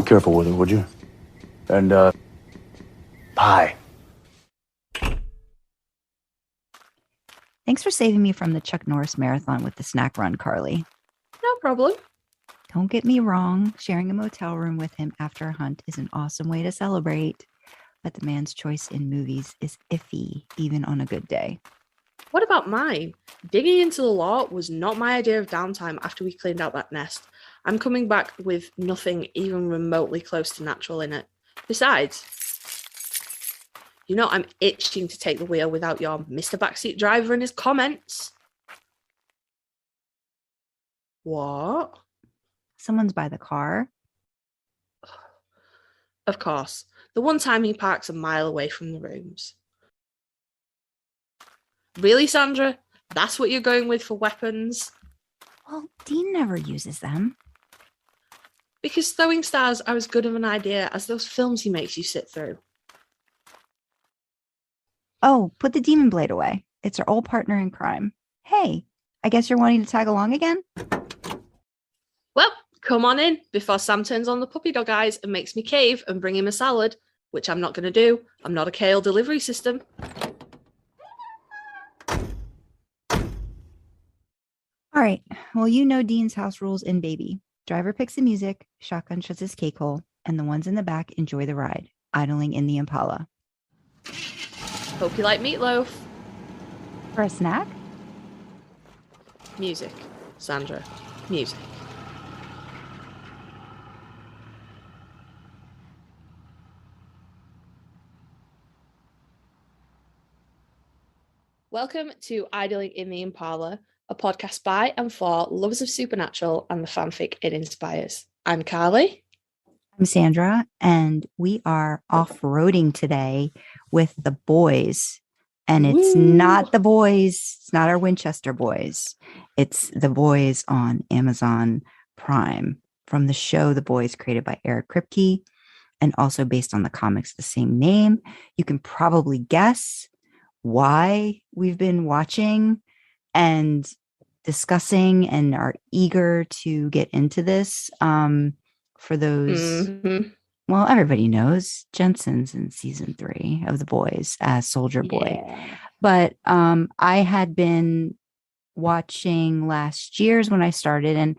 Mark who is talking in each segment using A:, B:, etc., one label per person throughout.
A: careful with her, would you? And, pie.
B: Thanks for saving me from the Chuck Norris marathon with the snack run, Carly.
C: No problem.
B: Don't get me wrong. Sharing a motel room with him after a hunt is an awesome way to celebrate. But the man's choice in movies is iffy, even on a good day.
C: What about mine? Digging into the law was not my idea of downtime after we cleaned out that nest. I'm coming back with nothing even remotely close to natural in it. Besides, I'm itching to take the wheel without your Mr. Backseat Driver and his comments. What?
B: Someone's by the car.
C: Of course. The one time he parks a mile away from the rooms. Really, Sandra? That's what you're going with for weapons?
B: Well, Dean never uses them.
C: Because throwing stars are as good of an idea as those films he makes you sit through.
B: Oh, put the demon blade away. It's our old partner in crime. Hey, I guess you're wanting to tag along again?
C: Well, come on in before Sam turns on the puppy dog eyes and makes me cave and bring him a salad, which I'm not going to do. I'm not a kale delivery system.
B: All right. Well, you know Dean's house rules in Baby. Driver picks the music, shotgun shuts his cake hole, and the ones in the back enjoy the ride, idling in the Impala.
C: Hope you like meatloaf.
B: For a snack?
C: Music. Sandra. Music. Welcome to Idling in the Impala, a podcast by and for lovers of supernatural and the fanfic it inspires. I'm Carly.
B: I'm Sandra, and we are off-roading today with the boys. And it's not the boys, it's not our Winchester boys. It's the boys on Amazon Prime from the show The Boys, created by Eric Kripke and also based on the comics the same name. You can probably guess why we've been watching and discussing and are eager to get into this. For those, well, everybody knows Jensen's in season 3 of The Boys as Soldier Boy. But I had been watching last year's when I started, and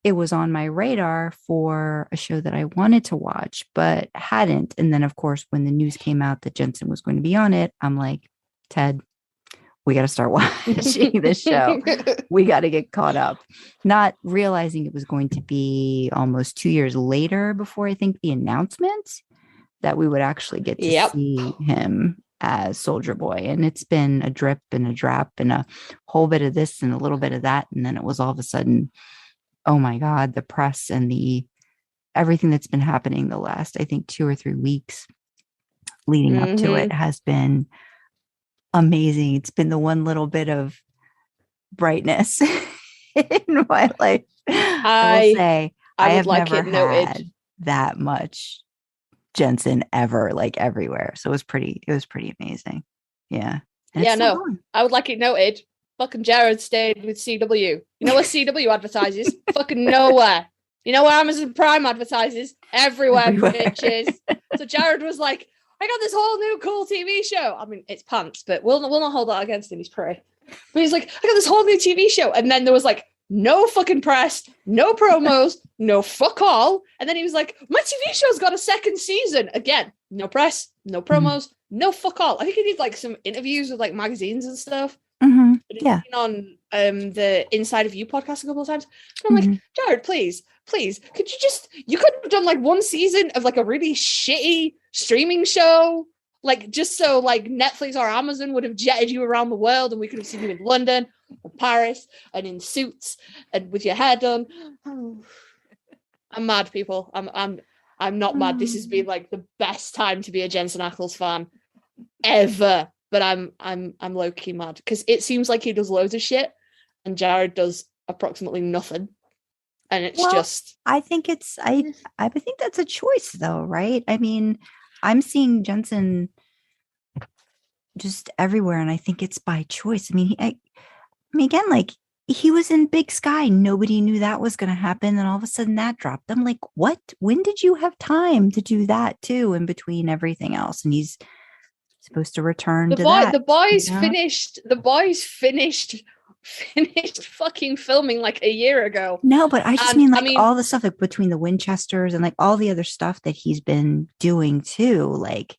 B: it was on my radar for a show that I wanted to watch, but hadn't. And then, of course, when the news came out that Jensen was going to be on it, I'm like, Ted, we got to start watching this show. We got to get caught up. Not realizing it was going to be almost 2 years later before I think the announcement that we would actually get to see him as Soldier Boy. And it's been a drip and a drop and a whole bit of this and a little bit of that. And then it was all of a sudden, oh my God, the press and everything that's been happening the last, I think, 2 or 3 weeks leading up to it has been amazing. It's been the one little bit of brightness in my life. I will say I have never had that much Jensen ever, like everywhere. So it was pretty amazing. Yeah.
C: And I would like it noted. Fucking Jared stayed with CW. You know where CW advertises? Fucking nowhere. You know where Amazon Prime advertises? Everywhere. Bitches. So Jared was like, I got this whole new cool TV show. I mean, it's pants, but we'll not hold that against him. He's pretty. But he's like, I got this whole new TV show. And then there was like, no fucking press, no promos, no fuck all. And then he was like, my TV show's got a second season. Again, no press, no promos, no fuck all. I think he did like some interviews with like magazines and stuff. But he's been on the Inside of You podcast a couple of times. And I'm like, Jared, please, could you could have done like one season of like a really shitty streaming show, like just so like Netflix or Amazon would have jetted you around the world and we could have seen you in London or Paris and in suits and with your hair done. I'm mad, people. I'm not mad. This has been like the best time to be a Jensen Ackles fan ever. But I'm low-key mad because it seems like he does loads of shit and Jared does approximately nothing. And it's just
B: I think I think that's a choice though, right? I mean, I'm seeing Jensen just everywhere and I think it's by choice. I mean, again, like he was in Big Sky. Nobody knew that was going to happen. And all of a sudden that dropped. I'm like, what? When did you have time to do that too, in between everything else? And he's supposed to return to that.
C: The boys finished. The boys finished fucking filming like a year ago.
B: No, but I just mean all the stuff like between the Winchesters and like all the other stuff that he's been doing too. Like,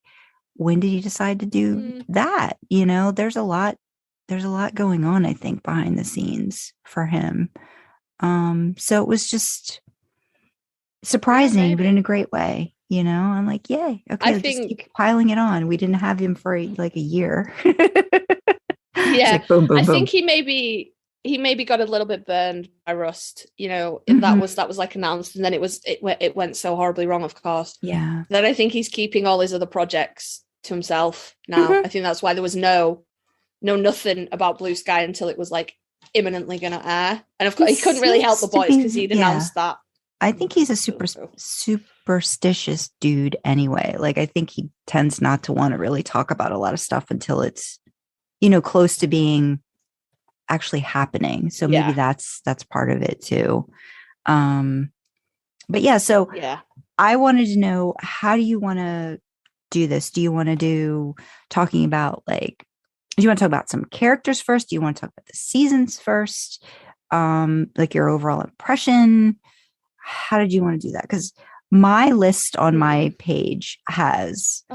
B: when did he decide to do that? You know, there's a lot going on, I think, behind the scenes for him. So it was just surprising, but in a great way. You know, I'm like, yay. Okay, just keep piling it on. We didn't have him for like a year.
C: Yeah,
B: like boom, boom,
C: I
B: boom.
C: think he maybe got a little bit burned by Rust. You know, that was like announced, and then it went so horribly wrong, of course.
B: Yeah.
C: That I think he's keeping all his other projects to himself now. I think that's why there was nothing about Blue Sky until it was like imminently going to air, and of course he couldn't really help the boys because he'd announced that.
B: I think he's a superstitious dude anyway. Like, I think he tends not to want to really talk about a lot of stuff until it's, you know, close to being actually happening. So maybe that's part of it too. But yeah, so I wanted to know, how do you want to do this? Do you want to do talking about like, do you want to talk about some characters first? Do you want to talk about the seasons first? Like your overall impression? How did you want to do that? Because my list on my page has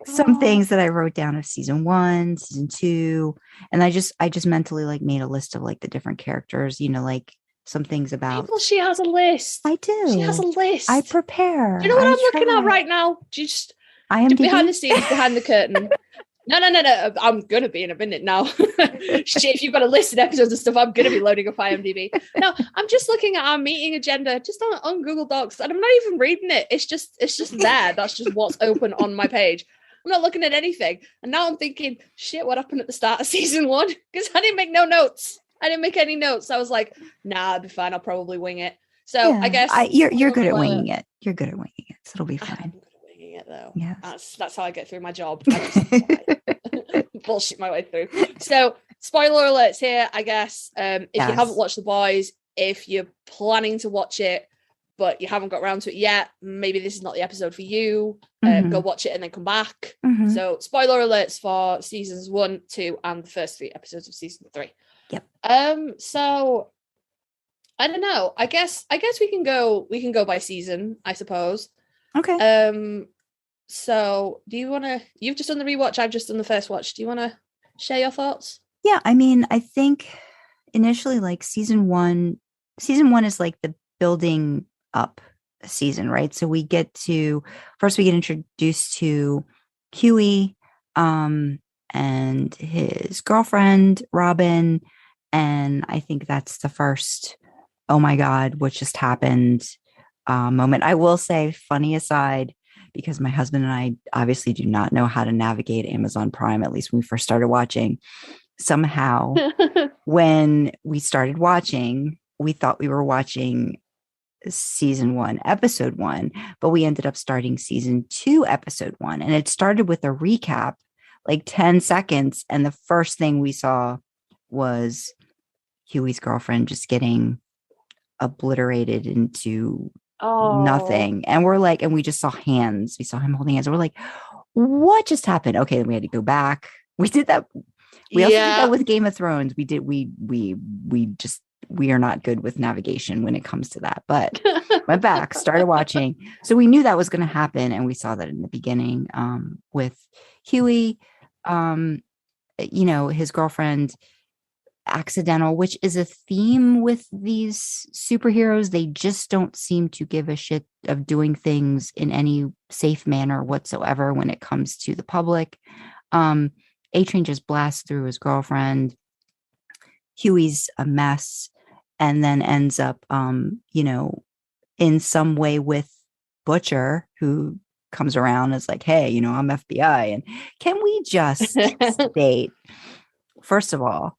B: some things that I wrote down of season 1, season 2, and I just mentally like made a list of like the different characters, you know, like some things about
C: people. She has a list.
B: I do.
C: She has a list.
B: I prepare.
C: Do you know what I'm looking at right now? Just behind the scenes, behind the curtain. No. I'm going to be in a minute now. Shit, if you've got a list of episodes of stuff, I'm going to be loading up IMDb. No, I'm just looking at our meeting agenda just on Google Docs, and I'm not even reading it. It's just there. That's just what's open on my page. I'm not looking at anything. And now I'm thinking, shit, what happened at the start of season 1? Because I didn't make no notes. I didn't make any notes. I was like, nah, it'll be fine. I'll probably wing it. So I guess
B: you're good at winging it. You're good at winging it. So it'll be fine.
C: It though.
B: Yeah,
C: that's how I get through my job. I just bullshit my way through. So spoiler alerts here, I guess. If you haven't watched The Boys, if you're planning to watch it but you haven't got around to it yet, maybe this is not the episode for you. Go watch it and then come back. So spoiler alerts for seasons 1, 2 and the first 3 episodes of season 3.
B: Yep. So
C: I don't know. I guess we can go by season, I suppose.
B: Okay.
C: So do you want to, you've just done the rewatch, I've just done the first watch. Do you want to share your thoughts?
B: Yeah, I mean, I think initially like season one is like the building up season, right? So we get introduced to Huey and his girlfriend Robin, and I think that's the first, oh my God, what just happened moment. I will say, funny aside, because my husband and I obviously do not know how to navigate Amazon Prime, at least when we first started watching. Somehow, when we started watching, we thought we were watching season 1, episode 1, but we ended up starting season 2, episode 1. And it started with a recap, like 10 seconds. And the first thing we saw was Huey's girlfriend just getting obliterated into nothing. And we're like, and we just saw hands. We saw him holding hands. And we're like, what just happened? Okay, then we had to go back. We did that. We also did that with Game of Thrones. We are not good with navigation when it comes to that. But went back, started watching. So we knew that was going to happen. And we saw that in the beginning with Huey, his girlfriend, accidental, which is a theme with these superheroes. They just don't seem to give a shit of doing things in any safe manner whatsoever when it comes to the public. A-Train just blasts through his girlfriend. Huey's a mess, and then ends up in some way with Butcher, who comes around as like, hey, I'm FBI. And can we just state, first of all,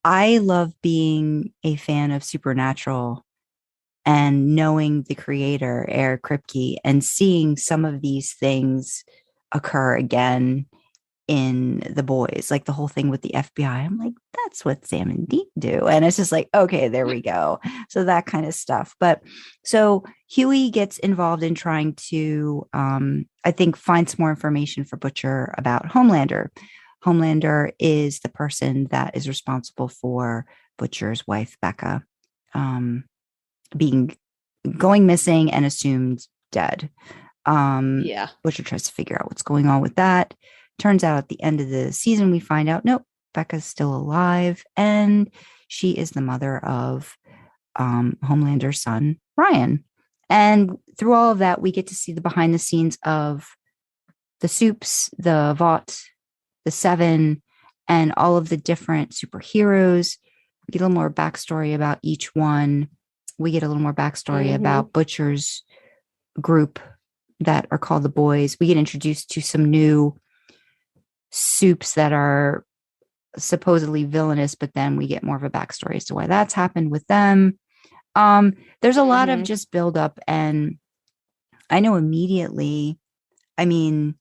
B: I love being a fan of Supernatural and knowing the creator, Eric Kripke, and seeing some of these things occur again in The Boys, like the whole thing with the FBI. I'm like, that's what Sam and Dean do. And it's just like, okay, there we go. So that kind of stuff. But so Huey gets involved in trying to, I think, find some more information for Butcher about Homelander. Homelander is the person that is responsible for Butcher's wife, Becca, going missing and assumed dead. Butcher tries to figure out what's going on with that. Turns out at the end of the season, we find out, nope, Becca's still alive, and she is the mother of Homelander's son, Ryan. And through all of that, we get to see the behind the scenes of the Supes, the Vought, the Seven, and all of the different superheroes. We get a little more backstory about each one. We get a little more backstory about Butcher's group that are called the Boys. We get introduced to some new Supes that are supposedly villainous, but then we get more of a backstory as to why that's happened with them. There's a lot of just build up, and I know immediately, I mean,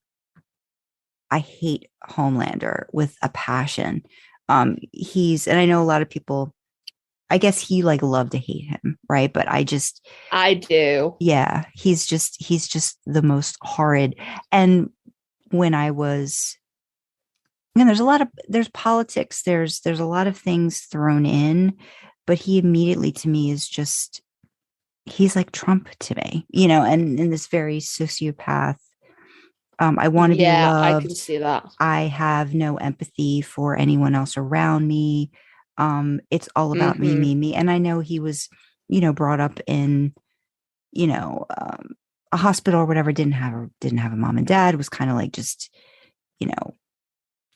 B: I hate Homelander with a passion. And I know a lot of people, I guess he like love to hate him, right? But I
C: do.
B: Yeah, he's just the most horrid. And when I was, and there's politics, there's a lot of things thrown in, but he immediately to me is just, he's like Trump to me, and in this very sociopath. I want to be loved.
C: I can see that.
B: I have no empathy for anyone else around me. It's all about me. And I know he was, brought up in, a hospital or whatever, didn't have a mom and dad, was kind of like just,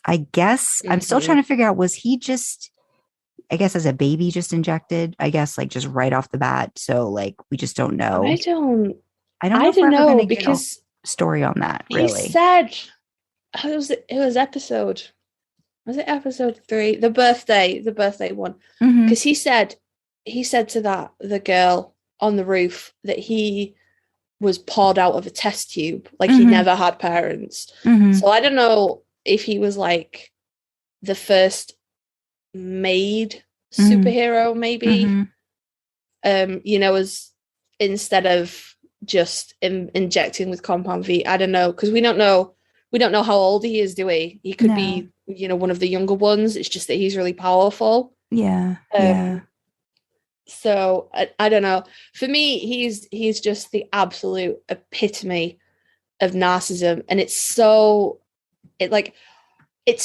B: I guess I'm still trying to figure out, was he just, I guess as a baby, just injected, I guess like just right off the bat. So like, we just don't know.
C: I don't
B: know
C: because
B: story on that. Really.
C: He said it was episode 3, the birthday one. Because he said to the girl on the roof that he was poured out of a test tube, like he never had parents. So I don't know if he was like the first made superhero, maybe, as instead of just injecting with compound V. I don't know, because we don't know how old he is, do we? He could be, one of the younger ones. It's just that he's really powerful.
B: Yeah.
C: So I don't know. For me, he's just the absolute epitome of narcissism, and it's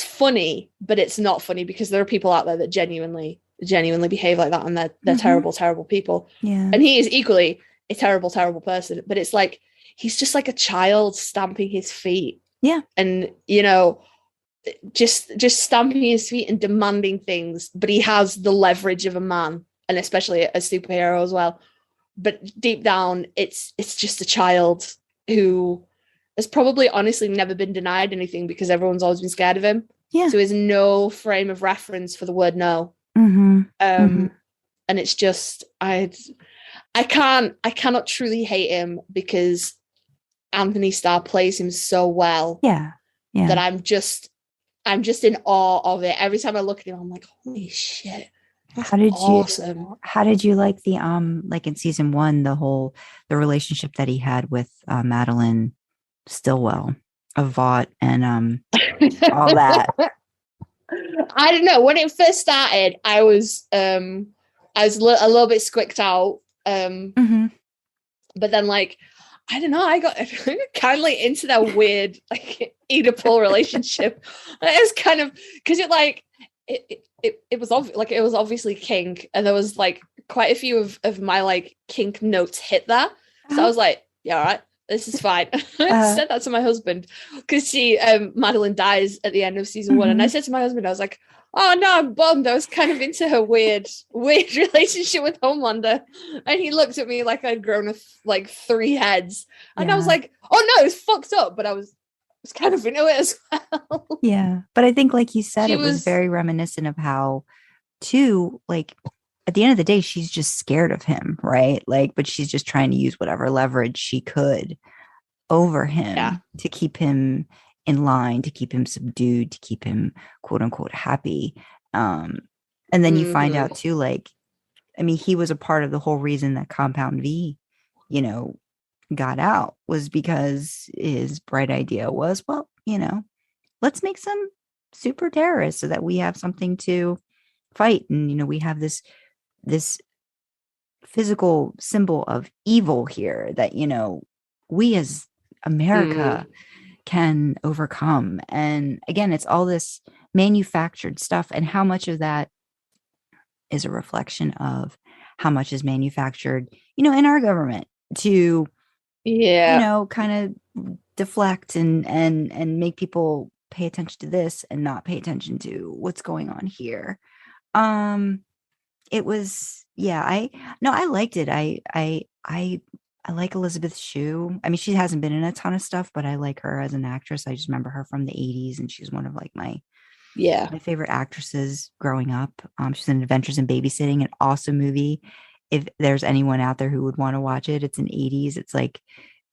C: funny, but it's not funny because there are people out there that genuinely behave like that, and they're terrible people.
B: Yeah.
C: And he is equally a terrible person, but it's like he's just like a child stamping his feet.
B: Yeah.
C: And just stamping his feet and demanding things, but he has the leverage of a man, and especially a superhero as well. But deep down, it's just a child who has probably honestly never been denied anything because everyone's always been scared of him.
B: Yeah.
C: So there's no frame of reference for the word no. And it's just I cannot truly hate him because Anthony Starr plays him so well.
B: Yeah.
C: That I'm just in awe of it. Every time I look at him, I'm like, holy shit. How
B: did you like the like in season 1, the relationship that he had with Madeline Stillwell of Vought and all that?
C: I don't know. When it first started, I was a little bit squicked out. But then like, I don't know, I got kind of like into that weird like Oedipal relationship. It was kind of because it was obviously kink, and there was like quite a few of my like kink notes hit there. So I was like, yeah, all right, this is fine. I said that to my husband because Madeline dies at the end of season 1, and I said to my husband, I was like, oh no, I'm bummed. I was kind of into her weird relationship with Homelander, and he looked at me like I'd grown like 3 heads, and I was like, oh no, it's fucked up, but I was kind of into it as well.
B: Yeah, but I think, like you said, it was very reminiscent of how, too, like at the end of the day, she's just scared of him, right? Like, but she's just trying to use whatever leverage she could over him to keep him in line, to keep him subdued, to keep him quote unquote happy. And then you find out too, like, I mean, he was a part of the whole reason that Compound V, you know, got out, was because his bright idea was, well, you know, let's make some super terrorists so that we have something to fight. And, you know, we have this physical symbol of evil here that, you know, we as America can overcome. And again, it's all this manufactured stuff, and how much of that is a reflection of how much is manufactured, you know, in our government to, you know, kind of deflect and make people pay attention to this and not pay attention to what's going on here. It was, yeah, I liked it. I like Elizabeth Shue. I mean, she hasn't been in a ton of stuff, but I like her as an actress. I just remember her from the 80s, and she's one of like my favorite actresses growing up. She's in Adventures in Babysitting, an awesome movie. If there's anyone out there who would want to watch it, it's in 80s. It's like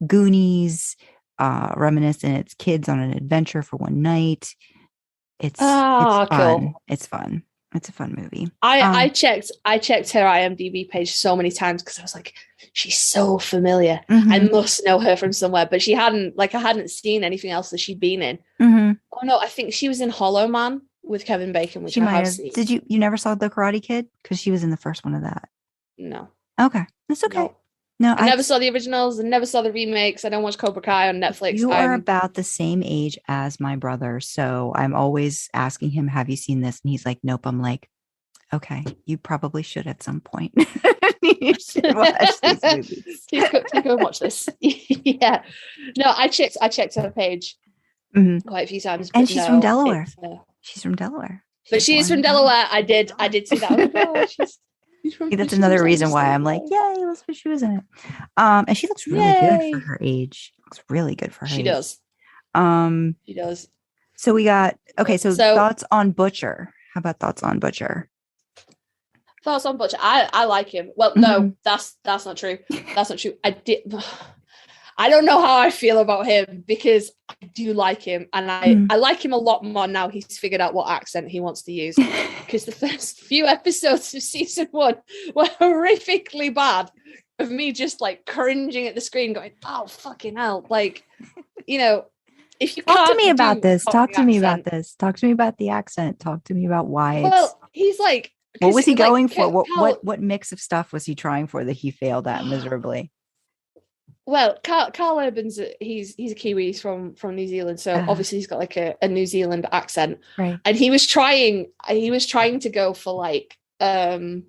B: Goonies, reminiscent. It's kids on an adventure for one night. It's fun. Cool. It's fun. It's a fun movie.
C: I checked her IMDb page so many times because I was like, she's so familiar. I must know her from somewhere. But I hadn't seen anything else that she'd been in. Oh no, I think she was in Hollow Man with Kevin Bacon, which
B: she
C: I have seen.
B: Did you never saw The Karate Kid? Because she was in the first one of that.
C: No.
B: Okay. That's okay.
C: No, I never saw the originals and never saw the remakes. I don't watch Cobra Kai on Netflix.
B: You are about the same age as my brother. So I'm always asking him, have you seen this? And he's like, nope. I'm like, okay, you probably should at some point. You should watch these movies.
C: Please go and watch this. Yeah. No, I checked her page quite a few times.
B: And she's from Delaware. She's from Delaware.
C: But she is from Delaware. I did see that. Oh,
B: that's another reason why I'm like, yay, Elizabeth Shue was in it. And she looks really good for her age. Looks really good for her age.
C: Does. She does.
B: So we got so thoughts on Butcher. How about thoughts on Butcher?
C: Thoughts on Butcher. I like him. Well, no, that's not true. That's not true. I don't know how I feel about him because I do like him, and I like him a lot more now he's figured out what accent he wants to use. Because the first few episodes of season 1 were horrifically bad of me just like cringing at the screen, going, "Oh fucking hell!" Like, you know, if you
B: talk to me about this, talk to me about this, talk to me about the accent, talk to me about why.
C: Well, he's like,
B: what was he going for? What mix of stuff was he trying for that he failed at miserably?
C: Well, Carl Urban's he's a Kiwi, he's from New Zealand, so obviously he's got like a New Zealand accent,
B: right?
C: And he was trying to go for like a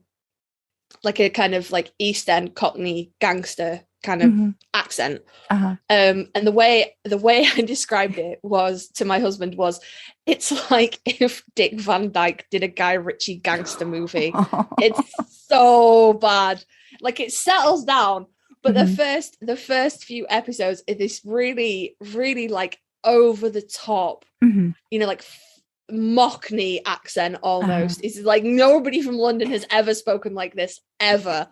C: kind of like East End Cockney gangster kind of accent. And the way I described it was to my husband was, it's like if Dick Van Dyke did a Guy Ritchie gangster movie. It's so bad. Like it settles down. But the first few episodes is this really, really like over the top, you know, like Mockney accent almost. It's like nobody from London has ever spoken like this ever.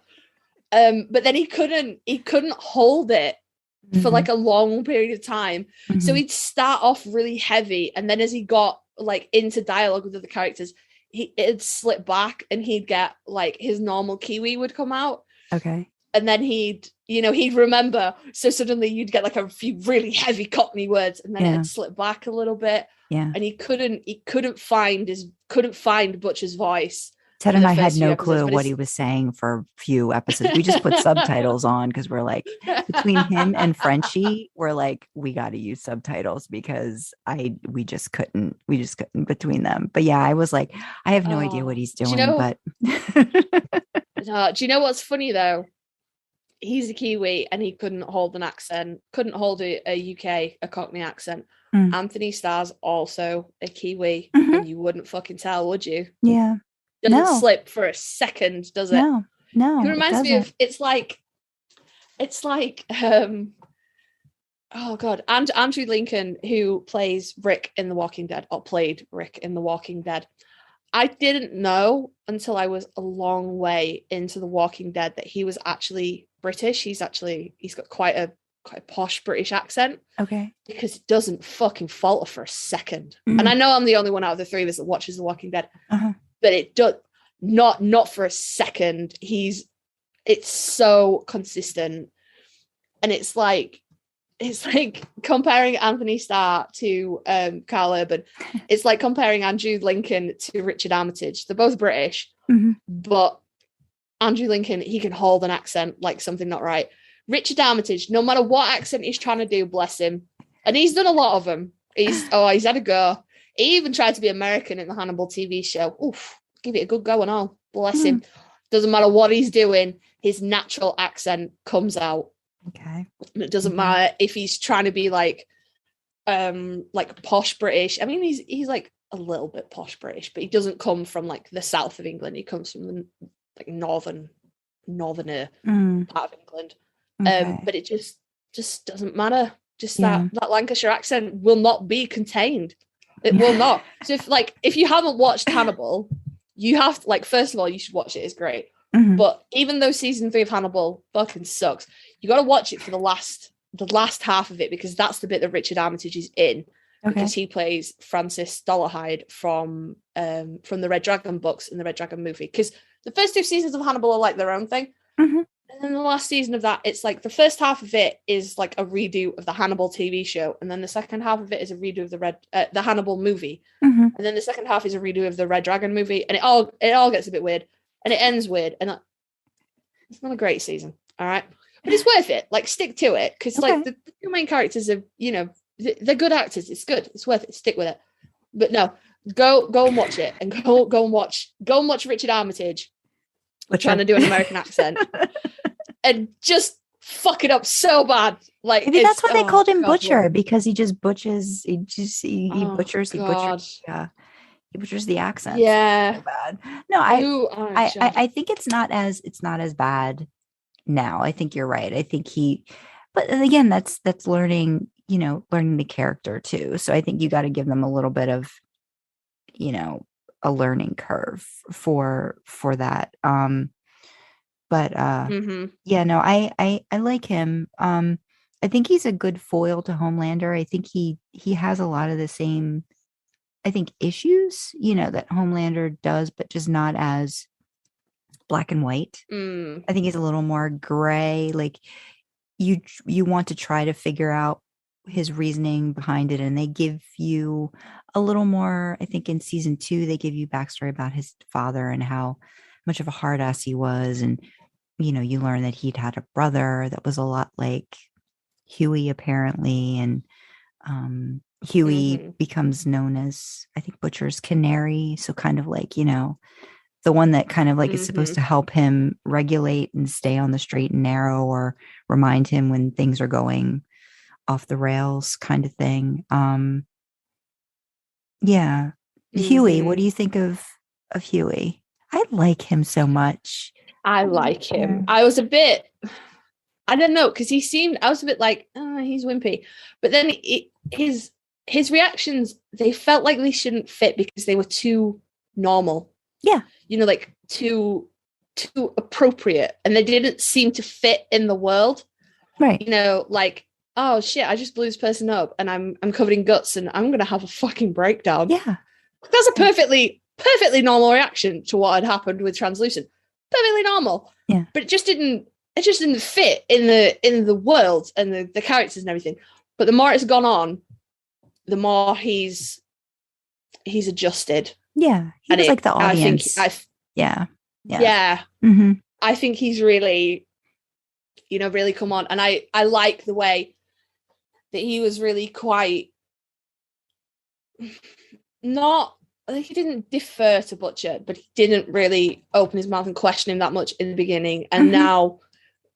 C: But then he couldn't hold it for like a long period of time. So he'd start off really heavy, and then as he got like into dialogue with other characters, it'd slip back, and he'd get like his normal Kiwi would come out.
B: Okay.
C: And then he'd remember. So suddenly you'd get like a few really heavy Cockney words, and then it'd slip back a little bit.
B: Yeah.
C: And he couldn't find Butcher's voice.
B: Ted and I had no clue what he was saying for a few episodes. We just put subtitles on because we're like, between him and Frenchie, we're like, we got to use subtitles because we just couldn't between them. But yeah, I was like, I have no idea what he's doing. But
C: do you know what's funny though? He's a Kiwi and he couldn't hold an accent, couldn't hold a Cockney accent. Anthony Starr's also a Kiwi, and you wouldn't fucking tell, would you?
B: Yeah.
C: Doesn't slip for a second, does it?
B: No.
C: He reminds me of it's like oh god, and Andrew Lincoln, who plays Rick in The Walking Dead, or played Rick in The Walking Dead. I didn't know until I was a long way into The Walking Dead that he was actually British. He's got quite quite a posh British accent.
B: Okay.
C: Because it doesn't fucking falter for a second.
B: Mm.
C: And I know I'm the only one out of the three of us that watches The Walking Dead,
B: Uh-huh.
C: but it does not for a second. It's so consistent. And it's like comparing Anthony Starr to Carl Urban. It's like comparing Andrew Lincoln to Richard Armitage. They're both British, but Andrew Lincoln, he can hold an accent like something not right. Richard Armitage, no matter what accent he's trying to do, bless him. And he's done a lot of them. He's had a go. He even tried to be American in the Hannibal TV show. Oof, give it a good go and all. Bless him. Doesn't matter what he's doing, his natural accent comes out.
B: Okay.
C: And it doesn't matter if he's trying to be like posh British. I mean, he's like a little bit posh British, but he doesn't come from like the south of England. He comes from the like northerner part of England.
B: Okay.
C: But it just doesn't matter. Just that Lancashire accent will not be contained. It will not. So if you haven't watched Hannibal, you have to, like, first of all, you should watch it. It's great. But even though season 3 of Hannibal fucking sucks, you got to watch it for the last half of it, because that's the bit that Richard Armitage is in.
B: Okay.
C: Because he plays Francis Dolarhyde from the Red Dragon books and the Red Dragon movie. Because the first 2 seasons of Hannibal are like their own thing. And then the last season of that, it's like the first half of it is like a redo of the Hannibal TV show, and then the second half of it is a redo of the Hannibal movie, and then the second half is a redo of the Red Dragon movie, and it all gets a bit weird, and it ends weird, and it's not a great season, all right, but it's worth it. Like, stick to it, because like the 2 main characters are, you know, they're good actors. It's good. It's worth it. Stick with it. But no, go and watch it, and go and watch Richard Armitage trying to do an American accent. And just fuck it up so bad. Like,
B: maybe that's why they called him Butcher,
C: Lord.
B: because he just butchers. He butchers the accent.
C: Yeah.
B: So bad. No, I think it's not as bad now. I think you're right. I think but again, that's learning the character too. So I think you got to give them a little bit of, a learning curve for that. But yeah, no, I like him. I think he's a good foil to Homelander. I think he has a lot of the same, I think, issues, that Homelander does, but just not as black and white. I think he's a little more gray. Like, you want to try to figure out his reasoning behind it, and they give you a little more. I think in season 2 they give you backstory about his father and how much of a hard ass he was, and you learn that he'd had a brother that was a lot like Huey, apparently, and Huey becomes known as, I think, Butcher's canary, so kind of like, the one that kind of like is supposed to help him regulate and stay on the straight and narrow, or remind him when things are going off the rails, kind of thing. Huey, what do you think of Huey? I like him so much.
C: I like him. I was a bit, I don't know, because I was a bit like, he's wimpy. But then his reactions, they felt like they shouldn't fit because they were too normal.
B: Yeah.
C: Like too appropriate. And they didn't seem to fit in the world.
B: Right.
C: Like, oh shit, I just blew this person up and I'm covered in guts and I'm going to have a fucking breakdown.
B: Yeah.
C: That's a perfectly normal reaction to what had happened with Translucent. Perfectly normal.
B: Yeah.
C: But it just didn't fit in the world and the characters and everything. But the more it's gone on, the more he's adjusted.
B: Yeah. He was like the audience. Yeah.
C: Mm-hmm. I think he's really, really come on. And I like the way that he was really quite not, I think he didn't defer to Butcher, but he didn't really open his mouth and question him that much in the beginning. And now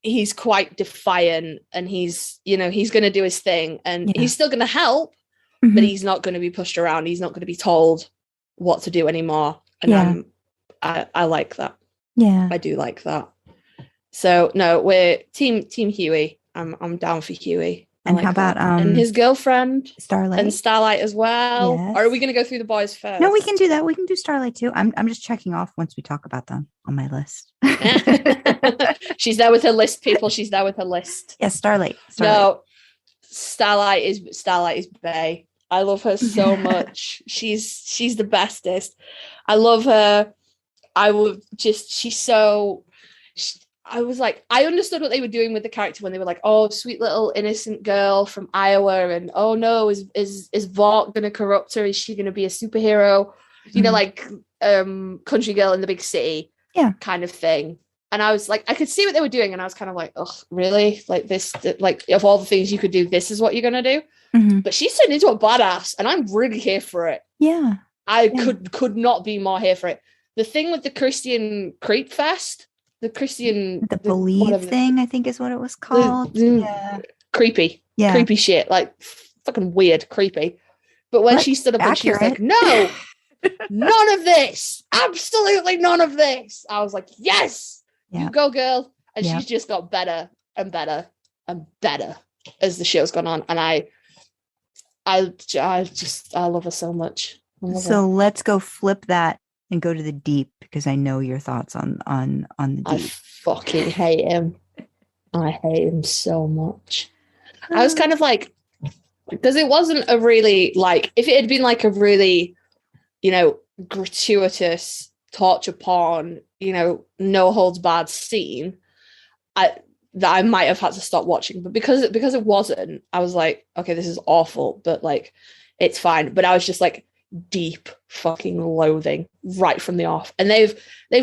C: he's quite defiant, and he's going to do his thing, and he's still going to help, but he's not going to be pushed around. He's not going to be told what to do anymore. And I like that.
B: Yeah,
C: I do like that. So no, we're team Huey. I'm down for Huey.
B: And how about
C: and his girlfriend
B: Starlight
C: and Starlight as well?
B: Yes.
C: Or are we going to go through the boys first?
B: No, we can do that. We can do Starlight too. I'm just checking off once we talk about them on my list.
C: She's there with her list, people. She's there with her list.
B: Yes, Starlight.
C: No, Starlight is bae. I love her so much. She's the bestest. I love her. I was like, I understood what they were doing with the character when they were like, oh, sweet little innocent girl from Iowa, and oh no, is Vought gonna corrupt her? Is she gonna be a superhero? You know, like country girl in the big city, kind of thing. And I was like, I could see what they were doing, and I was kind of like, oh, really? Like this, like of all the things you could do, this is what you're gonna do. But she's turned into a badass, and I'm really here for it.
B: Yeah,
C: I could not be more here for it. The thing with the Christian Creep Fest, the
B: Believe thing, I think is what it was called.
C: Creepy shit, like fucking weird, creepy. But when she stood up and she was like, no, none of this, absolutely none of this, I was like, yes, you go, girl. And she's just got better and better and better as the show's gone on, and I love her so much.
B: So let's go flip that and go to the deep, because I know your thoughts on the deep.
C: I fucking hate him. I hate him so much. I was kind of like, because it wasn't a really, like, if it had been like a really, you know, gratuitous torture porn, you know, no holds barred scene, that I might have had to stop watching. But because it wasn't, I was like, okay, this is awful, but like, it's fine. But I was just like, deep fucking loathing right from the off. And they've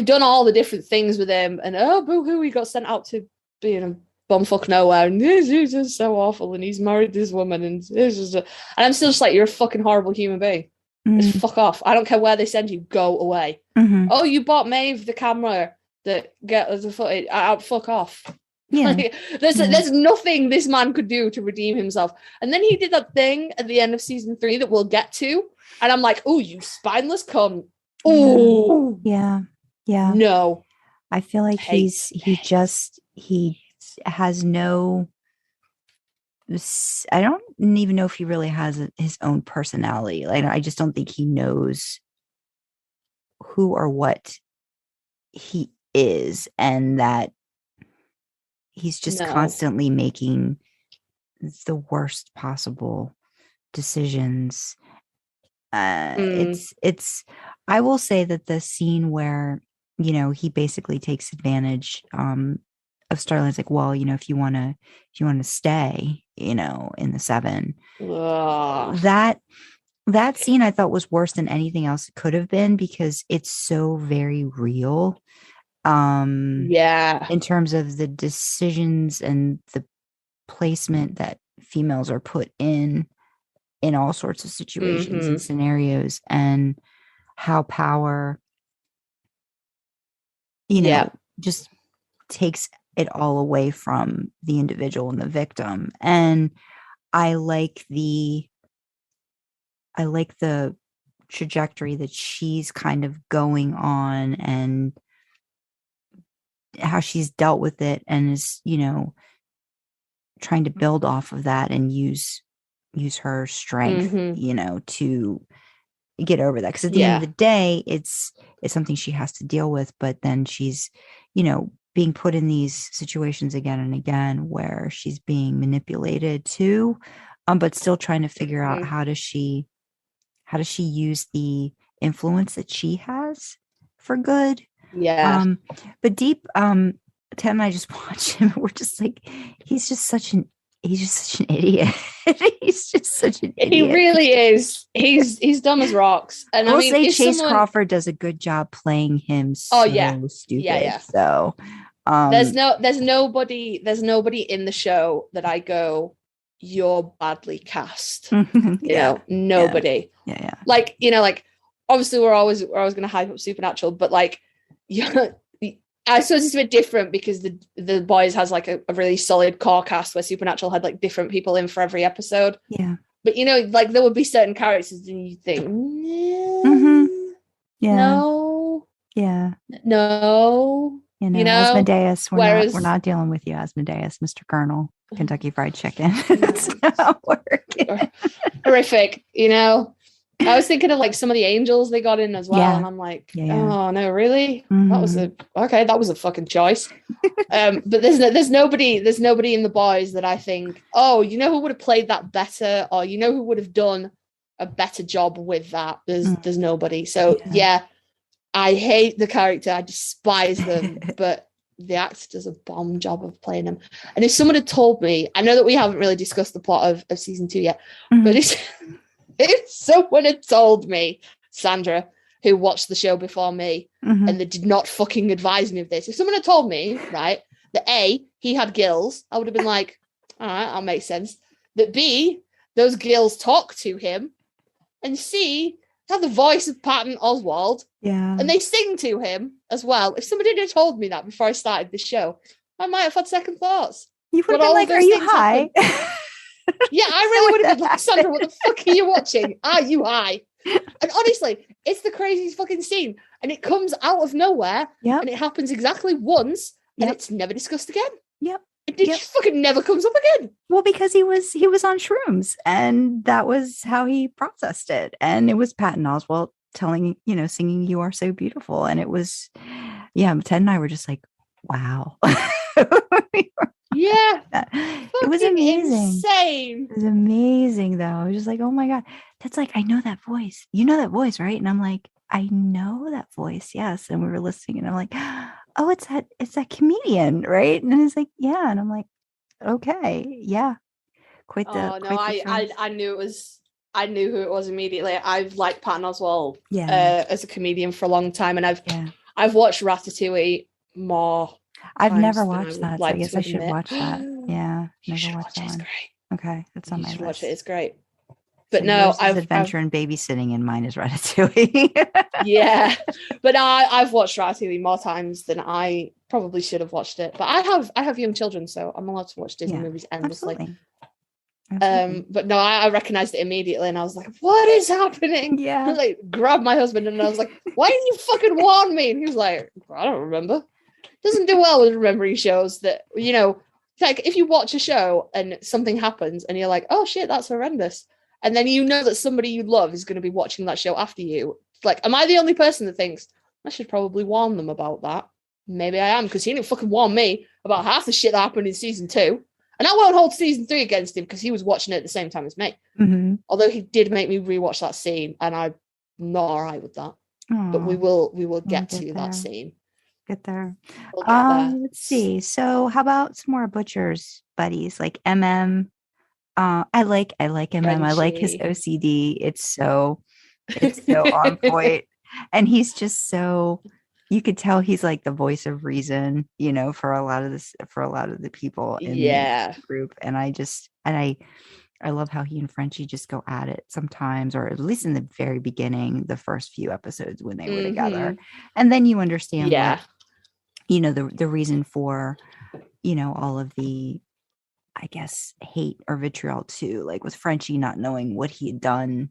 C: done all the different things with him, and oh boo-hoo, he got sent out to be in a bumfuck nowhere, and this is just so awful, and he's married this woman, and this is and I'm still just like, you're a fucking horrible human being. Just fuck off. I don't care where they send you, go away. Oh, you bought Maeve the camera that get the footage out, fuck off.
B: Yeah.
C: Like, there's nothing this man could do to redeem himself. And then he did that thing at the end of season 3 that we'll get to. And I'm like, oh, you spineless cunt. Oh.
B: Yeah.
C: No.
B: I feel like he has no, I don't even know if he really has his own personality. Like, I just don't think he knows who or what he is, and that he's just constantly making the worst possible decisions. It's I will say that the scene where, you know, he basically takes advantage of Starlight's like, well, you know, if you want to stay, you know, in the 7, that scene I thought was worse than anything else it could have been, because it's so very real. In terms of the decisions and the placement that females are put in all sorts of situations and scenarios, and how power, you know, just takes it all away from the individual and the victim. And I like the trajectory that she's kind of going on, and how she's dealt with it, and is, you know, trying to build off of that and use her strength, you know, to get over that. Because at the end of the day, it's something she has to deal with. But then she's, you know, being put in these situations again and again where she's being manipulated too, but still trying to figure out how does she use the influence that she has for good. But Deep, Ted and I just watch him. We're just like, he's just such an idiot. He's just such an idiot.
C: He really is. He's dumb as rocks. And
B: I will say Chase Crawford does a good job playing him. Stupid. So
C: there's nobody in the show that I go, you're badly cast. You know, nobody.
B: Yeah.
C: Like, you know, like, obviously we're always going to hype up Supernatural, but like, I suppose it's a bit different because the Boys has like a really solid core cast, where Supernatural had like different people in for every episode.
B: Yeah.
C: But, you know, like, there would be certain characters and you think, no.
B: Yeah.
C: No.
B: You know, Asmodeus, we're not dealing with you, Asmodeus, Mr. Colonel. Kentucky Fried Chicken. It's not working.
C: Horrific, I was thinking of like some of the angels they got in as well, and I'm like, oh no, really? That was a fucking choice. But there's nobody in the boys that I think, oh, who would have played that better, or who would have done a better job with that. There's nobody. So yeah, I hate the character, I despise them, but the actor does a bomb job of playing them. And if someone had told me, I know that we haven't really discussed the plot of season 2 yet, but if someone had told me, Sandra, who watched the show before me, and they did not fucking advise me of this, if someone had told me, right, that A, he had gills, I would have been like, all right, that makes sense. That B, those gills talk to him, and C, have the voice of Patton Oswalt, and they sing to him as well. If somebody had told me that before I started the show, I might have had second thoughts.
B: You would have been like, are you high?
C: Yeah, I really would have been like, Sandra, what the fuck are you watching? Are you high? And honestly, it's the craziest fucking scene. And it comes out of nowhere, and it happens exactly once, and it's never discussed again. It just fucking never comes up again.
B: Well, because he was on shrooms, and that was how he processed it. And it was Patton Oswalt telling, singing "You Are So Beautiful," and it was, Ted and I were just like, wow.
C: Yeah,
B: it was amazing.
C: Insane.
B: It was amazing, though. I was just like, oh my god, that's like, I know that voice. You know that voice, right? And I'm like, I know that voice, yes. And we were listening, and I'm like, oh, it's that comedian, right? And it's like, yeah. And I'm like, okay, yeah.
C: I knew it was. I knew who it was immediately. I've liked Patton Oswalt as a comedian for a long time, and I've watched Ratatouille more.
B: I've never watched that, so I guess I should watch that. Yeah, never watched that.
C: It's
B: one.
C: Great.
B: Okay, that's on my list.
C: Watch it. It's great. But
B: so
C: no,
B: Adventure in Babysitting, and mine is Ratatouille.
C: Yeah, but I've watched Ratatouille more times than I probably should have watched it. But I have young children, so I'm allowed to watch Disney movies endlessly. Absolutely. But no, I recognized it immediately, and I was like, "What is happening?"
B: Yeah,
C: I like grabbed my husband, and I was like, "Why didn't you fucking warn me?" And he was like, "I don't remember." Doesn't do well with remembering shows that like if you watch a show and something happens, and you're like, "Oh shit, that's horrendous," and then that somebody you love is going to be watching that show after you. Like, am I the only person that thinks I should probably warn them about that? Maybe I am, because he didn't fucking warn me about half the shit that happened in season 2. And I won't hold season 3 against him, because he was watching it at the same time as me. Although he did make me rewatch that scene, and I'm not all right with that. Aww. But we will get to that scene.
B: Get there. Let's see. So how about some more Butcher's buddies, like MM? I like MM. Frenchie. I like his OCD. It's so on point. And he's just so, you could tell he's like the voice of reason, for a lot of the people in the group. And I love how he and Frenchie just go at it sometimes, or at least in the very beginning, the first few episodes when they were together. And then you understand the reason for, all of the, I guess, hate or vitriol too, like with Frenchie not knowing what he had done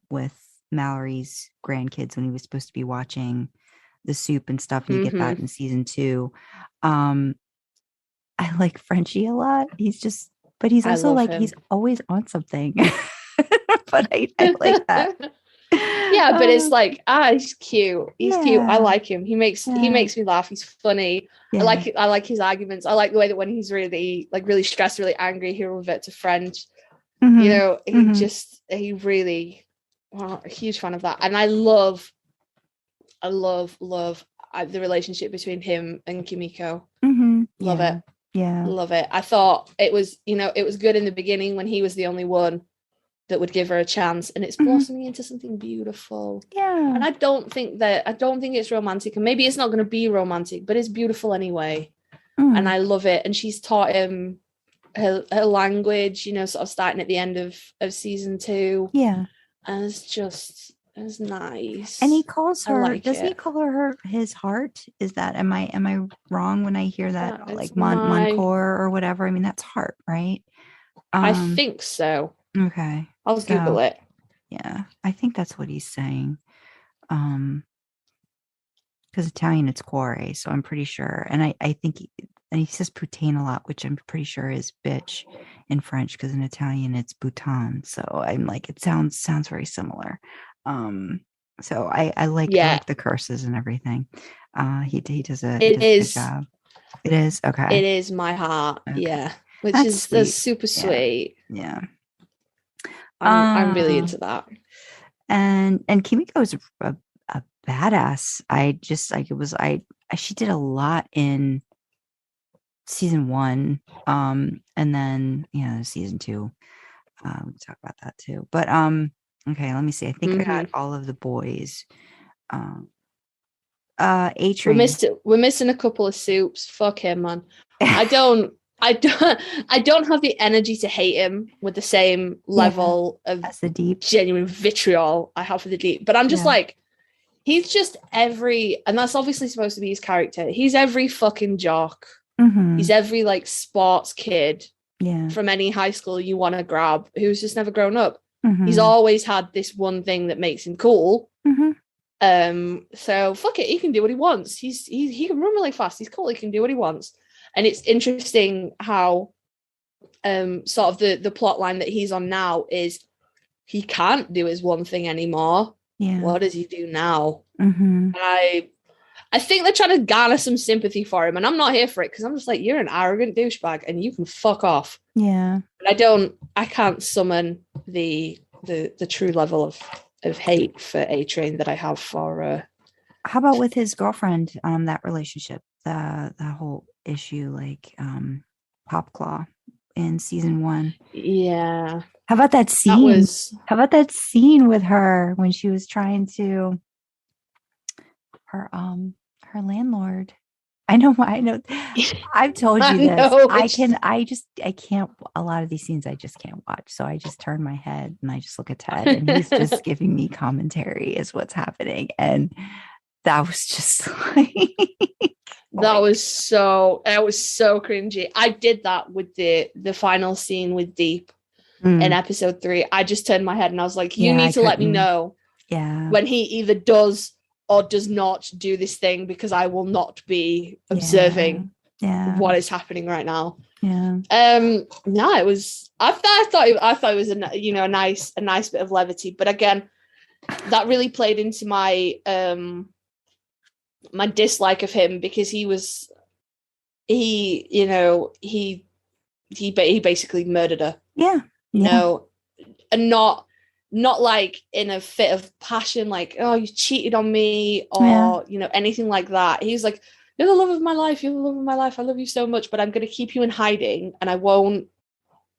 B: with Mallory's grandkids when he was supposed to be watching the soup and stuff. And you get that in season 2. I like Frenchie a lot. But he's also like him. He's always on something. But I like that.
C: Yeah, but it's like, he's cute. He's cute. I like him. He makes me laugh. He's funny. Yeah. I like his arguments. I like the way that when he's really stressed, really angry, he'll revert to French. He really, a huge fan of that. And I love the relationship between him and Kimiko. Love it.
B: Yeah.
C: Love it. I thought it was good in the beginning when he was the only one that would give her a chance, and it's blossoming into something beautiful.
B: Yeah.
C: And I don't think it's romantic, and maybe it's not going to be romantic, but it's beautiful anyway. And I love it. And she's taught him her language, sort of starting at the end of season 2.
B: Yeah.
C: And it's nice.
B: And he calls her, he call her his heart? Is that, am I wrong when I hear that? Yeah, like Moncor or whatever? I mean, that's heart, right?
C: I think so.
B: Okay.
C: I'll Google it.
B: Yeah. I think that's what he's saying. Because Italian, it's cuore, so I'm pretty sure. And I think and he says putain a lot, which I'm pretty sure is bitch in French, because in Italian it's bouton. So I'm like, it sounds very similar. So I like the curses and everything. He does a good job. It is okay.
C: It is my heart. Okay. Yeah, which
B: that's
C: is super sweet.
B: Yeah.
C: I'm really into that.
B: And Kimiko is a badass. I just like it was. She did a lot in season 1, and then season 2. We can talk about that too. But okay, let me see. I think I got all of the boys. A-Train.
C: We're missing a couple of Soups. Fuck him, man. I don't have the energy to hate him with the same level of
B: the Deep
C: genuine vitriol I have for the Deep. But I'm just like, he's just and that's obviously supposed to be his character. He's every fucking jock.
B: Mm-hmm.
C: He's every like sports kid
B: from
C: any high school you want to grab who's just never grown up.
B: Mm-hmm.
C: He's always had this one thing that makes him cool.
B: Mm-hmm.
C: So fuck it, he can do what he wants. He can run really fast. He's cool. He can do what he wants. And it's interesting how sort of the plot line that he's on now is he can't do his one thing anymore.
B: Yeah.
C: What does he do now?
B: Mm-hmm.
C: I think they're trying to garner some sympathy for him, and I'm not here for it because I'm just like, you're an arrogant douchebag and you can fuck off.
B: Yeah.
C: But I can't summon the true level of hate for A-Train that I have for
B: how about with his girlfriend, that relationship, the whole issue, like Popclaw in season 1.
C: Yeah.
B: How about that scene? How about that scene with her when she was trying to her landlord? I know. I've told you this. I can't. A lot of these scenes I just can't watch. So I just turn my head and I just look at Ted, and he's just giving me commentary as what's happening. And that was just like
C: that was so cringy. I did that with the final scene with Deep in episode 3. I just turned my head and I was like, you need to let me know when he either does or does not do this thing, because I will not be observing what is happening right now.
B: Yeah.
C: No, it was. I thought it was a nice bit of levity, but again, that really played into my my dislike of him, because he basically murdered her.
B: Yeah.
C: And not like in a fit of passion, like, oh, you cheated on me, or anything like that. He's like, you're the love of my life, I love you so much, but I'm going to keep you in hiding, and I won't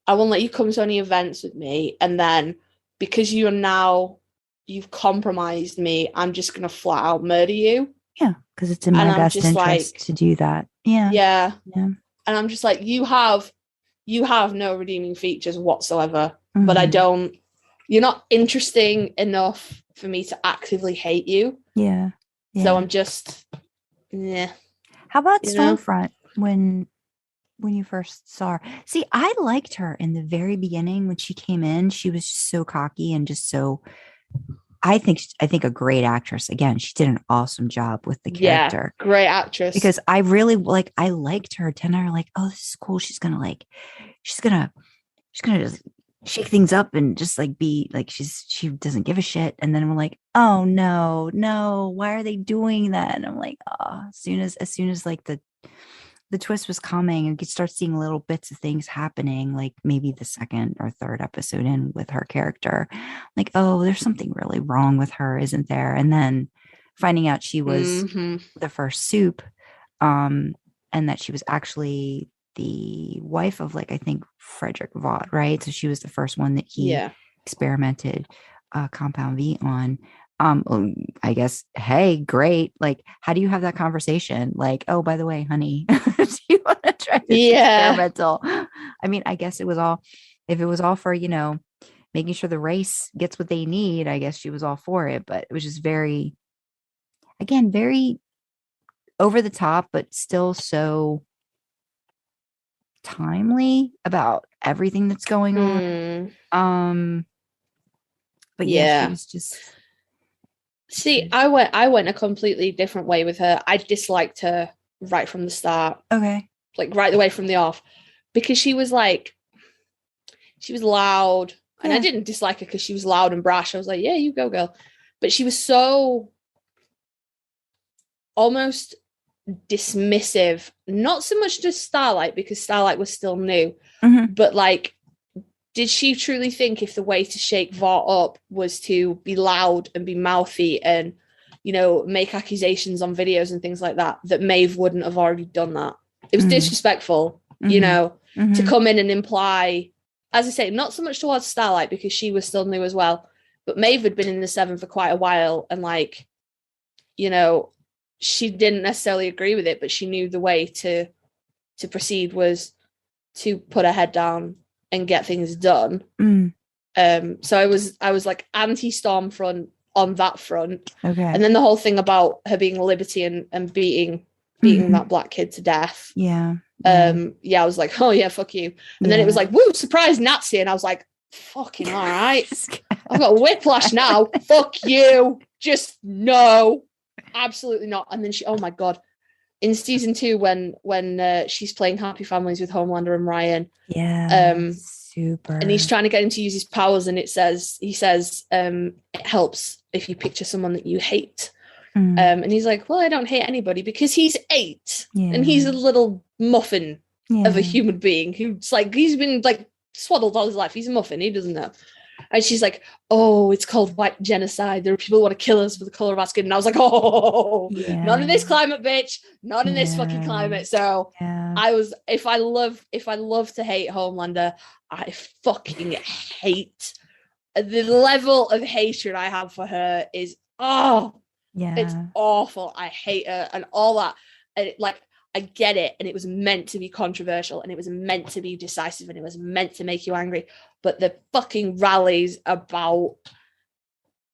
C: let you come to any events with me, and then because you've compromised me, I'm just going to flat out murder you.
B: Yeah, because it's in my best interest to do that. Yeah.
C: And I'm just like, you have no redeeming features whatsoever, but you're not interesting enough for me to actively hate you.
B: Yeah.
C: So I'm just, yeah.
B: How about Stormfront when you first saw her? See, I liked her in the very beginning when she came in. She was just so cocky and just so, I think a great actress. Again, she did an awesome job with the character.
C: Yeah, great actress.
B: Because I really I liked her. Ted and I were like, oh, this is cool. She's gonna just shake things up and just like be like, she doesn't give a shit. And then we're like, oh no, why are they doing that? And I'm like, oh, as soon as like the twist was coming, and you could start seeing little bits of things happening, like maybe the second or third episode in with her character, like, oh, there's something really wrong with her, isn't there? And then finding out she was the first Soup, and that she was actually the wife of, like, I think Frederick Vaught, right? So she was the first one that he experimented Compound V on. I guess, hey, great. Like, how do you have that conversation? Like, oh, by the way, honey, do you want to try this experimental? I mean, I guess if it was all for, making sure the race gets what they need, I guess she was all for it. But it was just very over the top, but still so timely about everything that's going on. But she was just.
C: See, I went a completely different way with her. I disliked her right from the start.
B: Okay.
C: like right away from the off, because she was loud, and I didn't dislike her because she was loud and brash. I was like, yeah, you go, girl. But she was so almost dismissive, not so much to Starlight, because Starlight was still new, but like, did she truly think if the way to shake Vought up was to be loud and be mouthy and, you know, make accusations on videos and things like that, that Maeve wouldn't have already done that? It was disrespectful, you know, to come in and imply, as I say, not so much towards Starlight because she was still new as well, but Maeve had been in the Seven for quite a while, and like, you know, she didn't necessarily agree with it, but she knew the way to proceed was to put her head down and get things done. So I was like anti-Stormfront on that front.
B: Okay.
C: And then the whole thing about her being Liberty and beating that black kid to death.
B: Yeah.
C: I was like, oh yeah, fuck you. And then it was like, woo, surprise Nazi. And I was like, fucking all right. I've got whiplash now. Fuck you. Just no. Absolutely not. And then oh my God. In season 2, when she's playing Happy Families with Homelander and Ryan.
B: Yeah. Super.
C: And he's trying to get him to use his powers, and he says, it helps if you picture someone that you hate. And he's like, well, I don't hate anybody, because he's 8 and he's a little muffin of a human being who's like, he's been like swaddled all his life. He's a muffin. He doesn't know. And she's like, oh, it's called white genocide. There are people who want to kill us for the color of our skin. And I was like, oh, not in this climate, bitch. Not in this fucking climate. So if I love to hate Homelander, I fucking hate the level of hatred I have for her is, it's awful. I hate her and all that. And I get it. And it was meant to be controversial, and it was meant to be decisive, and it was meant to make you angry. But the fucking rallies about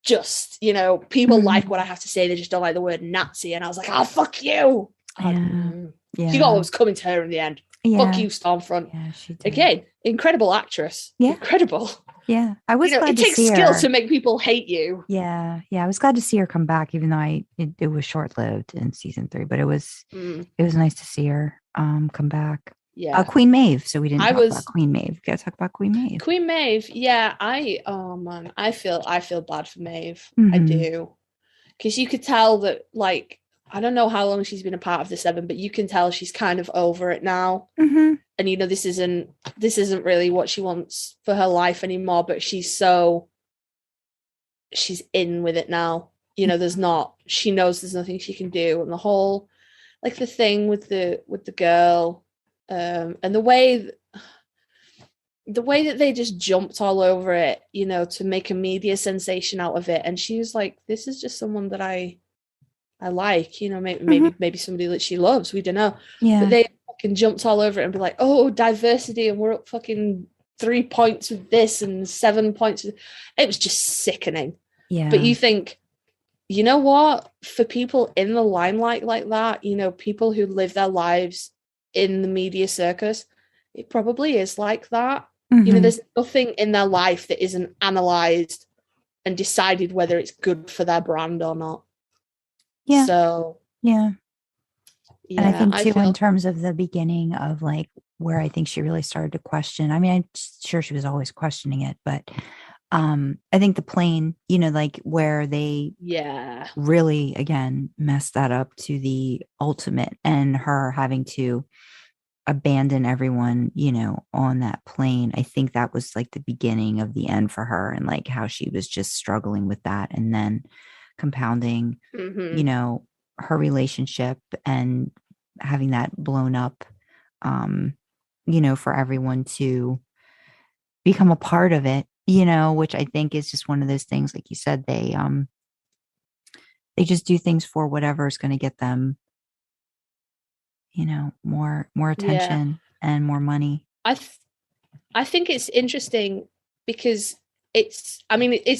C: just, you know, people like what I have to say, they just don't like the word Nazi. And I was like, oh, fuck you. She got what was coming to her in the end. Fuck you, Stormfront. Yeah, she did. Again, incredible actress. Yeah. Incredible.
B: Yeah. I was glad
C: it
B: to
C: takes
B: see
C: skill
B: her.
C: to make people hate you.
B: Yeah. Yeah. I was glad to see her come back, even though it was short-lived in season 3, but it was nice to see her come back. Yeah. Queen Maeve. So we didn't talk about Queen Maeve. We gotta talk about Queen Maeve.
C: Queen Maeve. Yeah. I feel bad for Maeve. I do. Because you could tell that, like, I don't know how long she's been a part of the Seven, but you can tell she's kind of over it now. And you know, this isn't really what she wants for her life anymore, but she's in with it now. You know, she knows there's nothing she can do. And the whole, like, the thing with the girl, and the way that they just jumped all over it, you know, to make a media sensation out of it. And she was like, this is just someone that I like, you know, maybe somebody that she loves, we don't know. But they fucking jumped all over it and be like, oh, diversity, and we're up fucking 3 points with this and 7 points with... It was just sickening. But you think, you know what, for people in the limelight like that, you know, people who live their lives in the media circus, it probably is like that. You know, there's nothing in their life that isn't analyzed and decided whether it's good for their brand or not. So and
B: I think too, in terms of the beginning of, like, where I think she really started to question, I mean, I'm sure she was always questioning it, but I think the plane, you know, like, where they really, again, messed that up to the ultimate, and her having to abandon everyone, you know, on that plane. I think that was like the beginning of the end for her, and like how she was just struggling with that, and then compounding, you know, her relationship and having that blown up, you know, for everyone to become a part of it, you know, which I think is just one of those things, like you said, they just do things for whatever is going to get them, you know, more attention and more money.
C: I think it's interesting because it's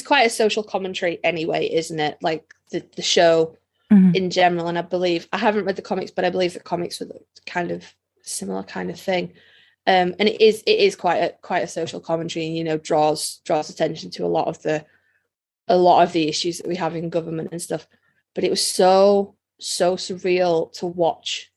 C: quite a social commentary anyway, isn't it? Like the show in general. And I believe, I haven't read the comics, but I believe the comics were kind of similar kind of thing. And it is quite a social commentary, and, you know, draws attention to a lot of the issues that we have in government and stuff. But it was so surreal to watch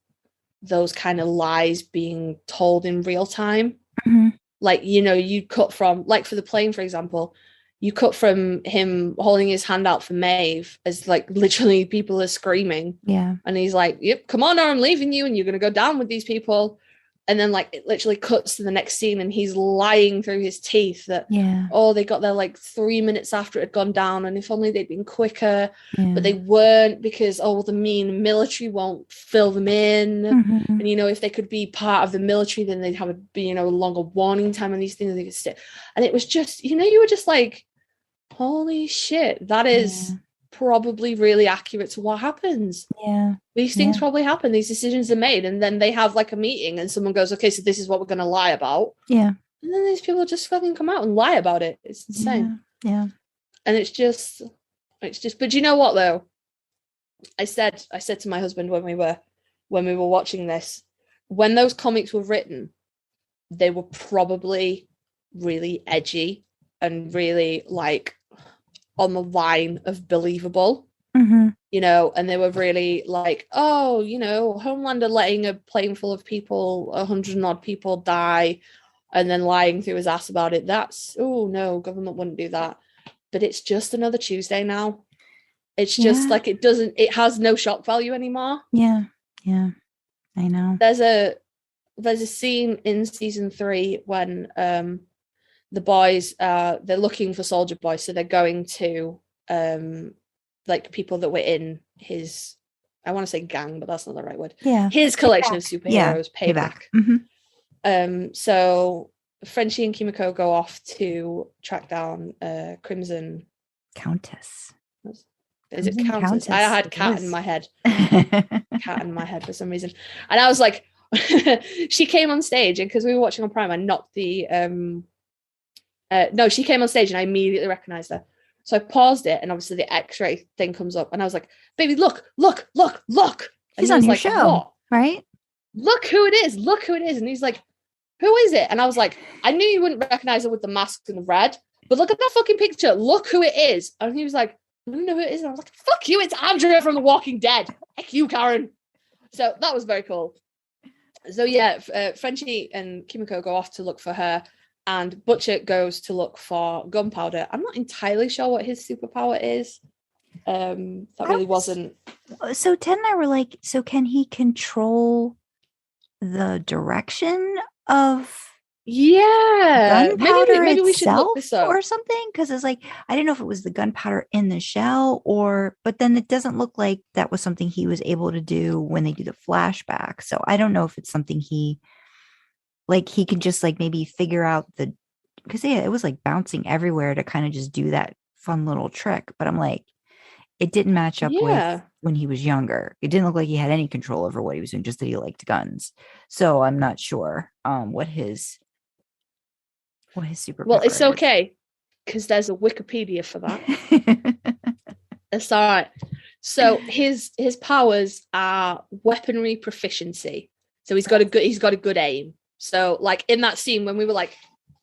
C: those kind of lies being told in real time.
B: Mhm.
C: Like, you know, you cut from, like for the plane, for example, you cut from him holding his hand out for Maeve as like literally people are screaming.
B: Yeah.
C: And he's like, yep, come on, or I'm leaving you and you're going to go down with these people. And then like it literally cuts to the next scene and he's lying through his teeth that,
B: Yeah.
C: oh, they got there like 3 minutes after it had gone down. And if only they'd been quicker,
B: Yeah.
C: but they weren't because, oh, well, the mean military won't fill them in.
B: Mhm.
C: And, you know, if they could be part of the military, then they'd have a, you know, longer warning time on these things. They could stay. And it was just, you know, you were just like, holy shit, that is probably really accurate to what happens.
B: Yeah.
C: These things probably happen. These decisions are made. And then they have like a meeting and someone goes, okay, so this is what we're going to lie about.
B: Yeah.
C: And then these people just fucking come out and lie about it. It's insane.
B: Yeah.
C: And it's just, but you know what though? I said to my husband when we were watching this, when those comics were written, they were probably really edgy and really like on the line of believable.
B: Mm-hmm.
C: You know, and they were really like, oh, you know, Homelander letting a plane full of people, 100 and odd people die, and then lying through his ass about it. That's, oh no, government wouldn't do that. But it's just another Tuesday now. It's just like it has no shock value anymore.
B: Yeah. Yeah. I know.
C: There's a scene in season 3 when the boys they're looking for Soldier Boy, so they're going to like people that were in his, I want to say gang, but that's not the right word.
B: Yeah.
C: His collection of superheroes, Payback.
B: Mm-hmm.
C: So Frenchie and Kimiko go off to track down Crimson
B: Countess.
C: Is it Countess? I had cat in my head. Cat in my head for some reason. And I was like, she came on stage, and because we were watching on Prime, I knocked the no, she came on stage and I immediately recognized her. So I paused it, and obviously the X-ray thing comes up, and I was like, "Baby, look!" And
B: She's
C: he
B: on
C: was
B: your
C: like,
B: show,
C: what?
B: right?
C: Look who it is! Look who it is! And he's like, "Who is it?" And I was like, "I knew you wouldn't recognize her with the mask and the red, but look at that fucking picture. Look who it is!" And he was like, "I don't know who it is." And I was like, "Fuck you! It's Andrea from The Walking Dead. Heck you, Karen." So that was very cool. So yeah, Frenchie and Kimiko go off to look for her, and Butcher goes to look for Gunpowder. I'm not entirely sure what his superpower is. Wasn't.
B: So Ted and I were like, so can he control the direction of gunpowder
C: maybe we should look
B: itself
C: this up
B: or something? Because it's like, I didn't know if it was the gunpowder in the shell but then it doesn't look like that was something he was able to do when they do the flashback. So I don't know if it's something he can just like maybe figure out because it was like bouncing everywhere to kind of just do that fun little trick. But I'm like, it didn't match up with when he was younger. It didn't look like he had any control over what he was doing, just that he liked guns. So I'm not sure what his superpower.
C: Well, it's okay because there's a Wikipedia for that. It's all right. So his powers are weaponry proficiency. So he's got a good aim. So like in that scene when we were like,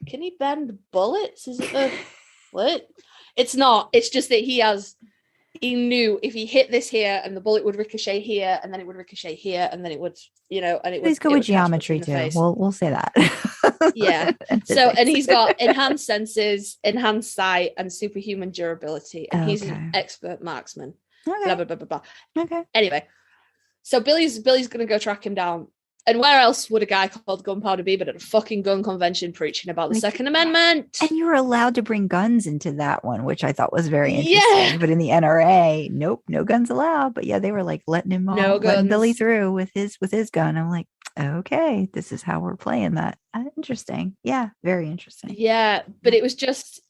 C: can he bend bullets? Is it the what? It's not. It's just that he knew if he hit this here and the bullet would ricochet here and then it would ricochet here and then it would, you know, and it would.
B: Please go with geometry too. We'll say that.
C: Yeah. And he's got enhanced senses, enhanced sight, and superhuman durability, and he's an expert marksman.
B: Okay.
C: Blah blah blah blah blah.
B: Okay.
C: Anyway, so Billy's gonna go track him down. And where else would a guy called Gunpowder be but at a fucking gun convention preaching about the Second Amendment?
B: And you were allowed to bring guns into that one, which I thought was very interesting. Yeah. But in the NRA, nope, no guns allowed. But yeah, they were like letting Billy through with his gun. I'm like, okay, this is how we're playing that. Interesting. Yeah, very interesting.
C: Yeah, but it was just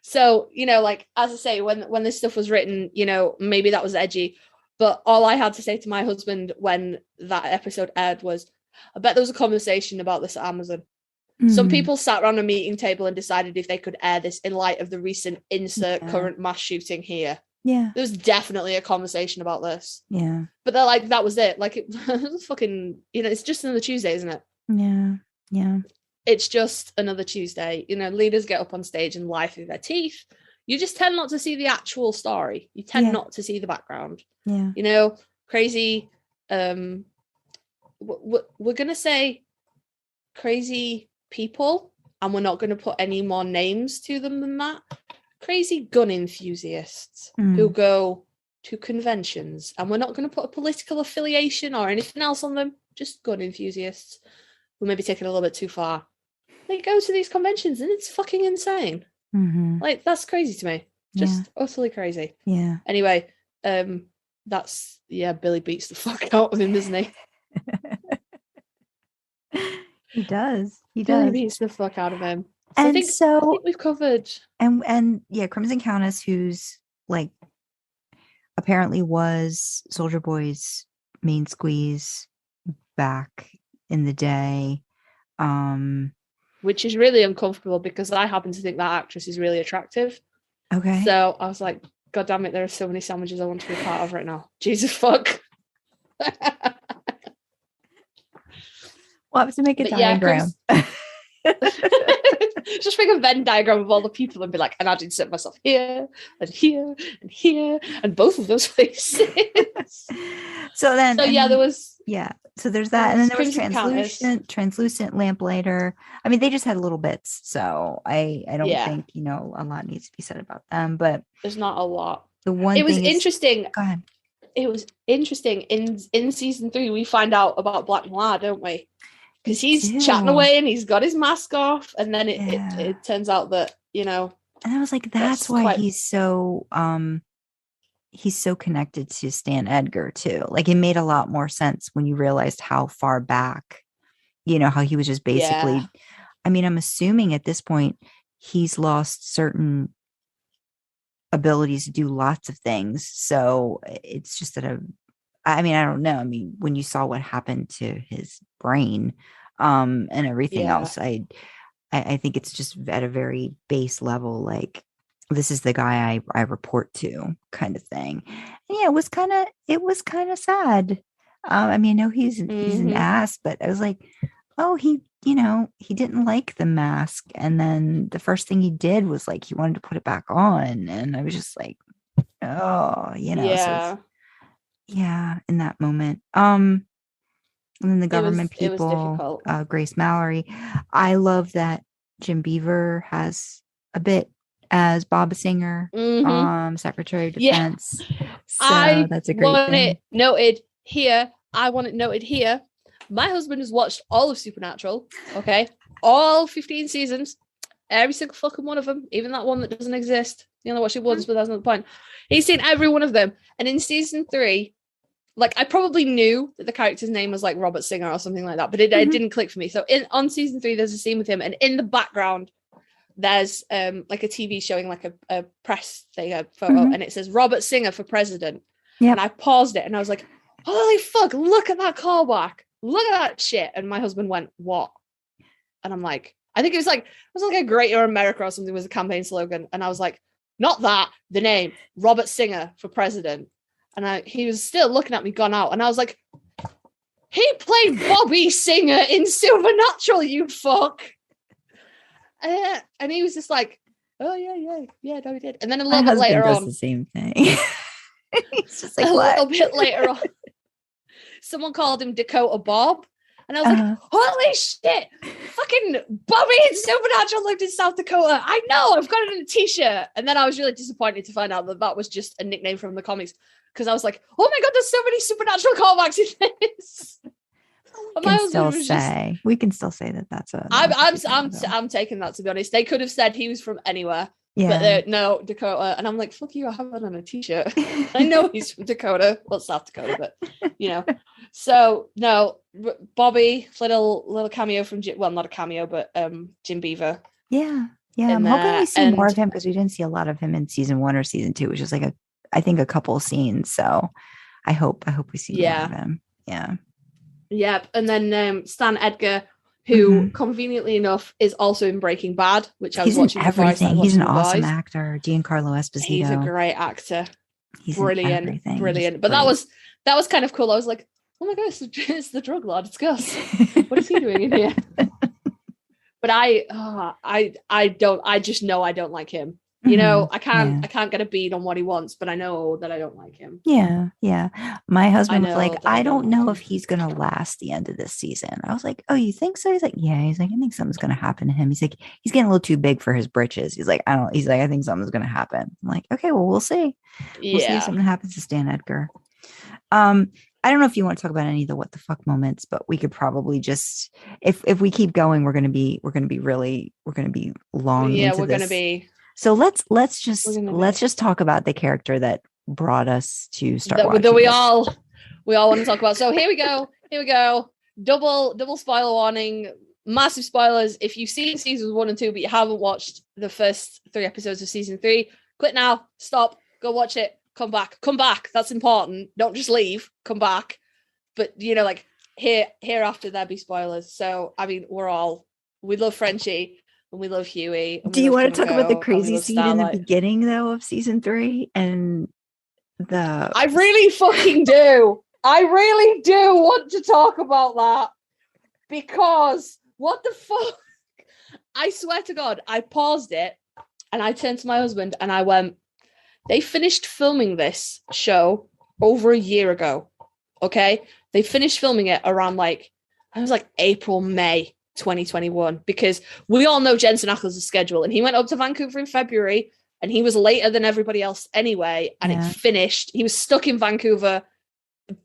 C: so, you know, like as I say, when this stuff was written, you know, maybe that was edgy. But all I had to say to my husband when that episode aired was, I bet there was a conversation about this at Amazon. Some people sat around a meeting table and decided if they could air this in light of the recent current mass shooting here.
B: Yeah.
C: There was definitely a conversation about this.
B: Yeah.
C: But they're like, that was it. Like, it was fucking, you know, it's just another Tuesday, isn't it?
B: Yeah. Yeah.
C: It's just another Tuesday. You know, leaders get up on stage and lie through their teeth. You just tend not to see the actual story. You tend not to see the background.
B: Yeah.
C: You know, crazy we're gonna say crazy people, and we're not going to put any more names to them than that. Crazy gun enthusiasts who go to conventions, and we're not going to put a political affiliation or anything else on them. Just gun enthusiasts who maybe take it a little bit too far. They go to these conventions, and it's fucking insane. Like, that's crazy to me. Just utterly crazy.
B: Yeah.
C: Anyway, that's Billy beats the fuck out of him, doesn't he?
B: He does.
C: Billy beats the fuck out of him. So
B: And
C: I think we've covered.
B: And Crimson Countess, who's like apparently was Soldier Boy's main squeeze back in the day.
C: Which is really uncomfortable because I happen to think that actress is really attractive.
B: Okay.
C: So I was like, God damn it, there are so many sandwiches I want to be a part of right now. Jesus fuck.
B: We'll have to make a diagram.
C: Just make a Venn diagram of all the people and be like, and I'd insert myself here and here and here and both of those places.
B: So
C: there was
B: so there's that, and then there was
C: Crimson
B: translucent lamplighter. I mean, they just had little bits, so I don't think a lot needs to be said about them, but
C: there's not a lot.
B: The one
C: it was
B: thing
C: interesting.
B: Go ahead.
C: It was interesting in season 3 we find out about Black Noir, don't we? Because he's chatting away and he's got his mask off, and then it turns out that, and
B: I was like, that's why he's so connected to Stan Edgar too. Like, it made a lot more sense when you realized how far back, how he was just basically, I mean, I'm assuming at this point he's lost certain abilities to do lots of things. So it's just that I don't know. I mean, when you saw what happened to his brain and everything else, I think it's just at a very base level, like, this is the guy I report to, kind of thing. And it was kind of sad. I mean, I know he's an ass, but I was like, oh, he didn't like the mask, and then the first thing he did was like he wanted to put it back on, and I was just like, oh, so in that moment. And then the government people, Grace Mallory. I love that Jim Beaver has a bit as Bob Singer, Secretary of Defense. So that's a great thing.
C: I want it noted here. My husband has watched all of Supernatural, okay? All 15 seasons. Every single fucking one of them. Even that one that doesn't exist. He only watched it once, but that's not the point. He's seen every one of them. And in season 3, like, I probably knew that the character's name was like Robert Singer or something like that, but it didn't click for me. So on season 3, there's a scene with him, and in the background, there's like a TV showing like a press thing, a photo, and it says Robert Singer for president. And I paused it, and I was like, holy fuck, look at that callback. Look at that shit. And my husband went, what? And I'm like, I think it was like a Greater America or something was a campaign slogan. And I was like, not that, the name, Robert Singer for president. And he was still looking at me, gone out. And I was like, he played Bobby Singer in Supernatural, you fuck. And he was just like, oh, yeah, no, he did. And then a little bit later on.
B: The same thing. He's just like,
C: a little bit later on, someone called him Dakota Bob. And I was like, holy shit, fucking Bobby in Supernatural lived in South Dakota. I know, I've got it in a t-shirt. And then I was really disappointed to find out that was just a nickname from the comics. Because I was like, oh my God, there's so many Supernatural callbacks in this.
B: We can still say that that's a.
C: I'm taking that, to be honest. They could have said he was from anywhere. Yeah. But no, Dakota. And I'm like, fuck you, I have it on a t-shirt. I know he's from Dakota. Well, South Dakota, but So no, Bobby, little cameo from not a cameo, but Jim Beaver.
B: Yeah. I'm hoping we see more of him, because we didn't see a lot of him in season 1 or season 2, which is like I think a couple of scenes. So I hope we see more of him. Yeah.
C: Yep. And then Stan Edgar, who conveniently enough is also in Breaking Bad, which I was watching
B: everything. He's an awesome actor. Giancarlo Esposito.
C: He's a great actor.
B: He's
C: brilliant. But that was kind of cool. I was like, oh my God, it's the drug lord. It's Gus. What is he doing in here? But I just know I don't like him. You know, I
B: Yeah.
C: can't get a bead on what he wants, but I know that I don't like him.
B: Yeah. Yeah. My husband was like,
C: know that I
B: I
C: don't
B: don't know
C: like
B: if he's going to last the end of this season. I was like, oh, you think so? He's like, yeah. He's like, I think something's going to happen to him. He's like, he's getting a little too big for his britches. He's like, I think something's going to happen. I'm like, okay, well, we'll see. We'll see if
C: Yeah.
B: something happens to Stan Edgar. I don't know if you want to talk about any of the what the fuck moments, but we could probably just if we keep going, we're gonna be long
C: Yeah,
B: into
C: we're gonna
B: this.
C: be.
B: So let's just talk about the character that brought us to start watching.
C: That we all want to talk about. So here we go. Double spoiler warning. Massive spoilers. If you've seen seasons 1 and 2, but you haven't watched the first 3 episodes of season 3, quit now. Stop. Go watch it. Come back. That's important. Don't just leave. Come back. But you know, like hereafter there'll be spoilers. So I mean, we love Frenchie and we love Huey. And
B: do you want to talk about the
C: Kimiko,
B: crazy scene Starlight in the beginning though of season 3 and
C: I really fucking do. I really do want to talk about that because what the fuck? I swear to God, I paused it and I turned to my husband and I went, they finished filming this show over a year ago. Okay. They finished filming it around April, May 2021, because we all know Jensen Ackles' schedule and he went up to Vancouver in February and he was later than everybody else anyway. And it finished. He was stuck in Vancouver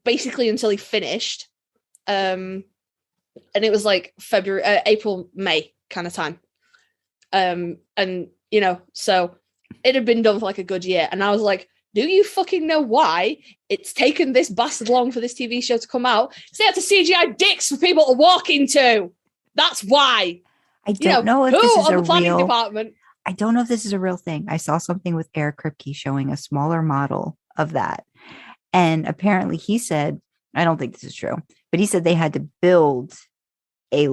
C: basically until he finished. And it was like April, May kind of time. And you know, so it had been done for like a good year. And I was like, do you fucking know why it's taken this bastard long for this TV show to come out? So they had to CGI dicks for people to walk into. That's why.
B: I don't know if this is a real
C: department.
B: I don't know if this is a real thing. I saw something with Eric Kripke showing a smaller model of that. And apparently he said, I don't think this is true, but he said they had to build a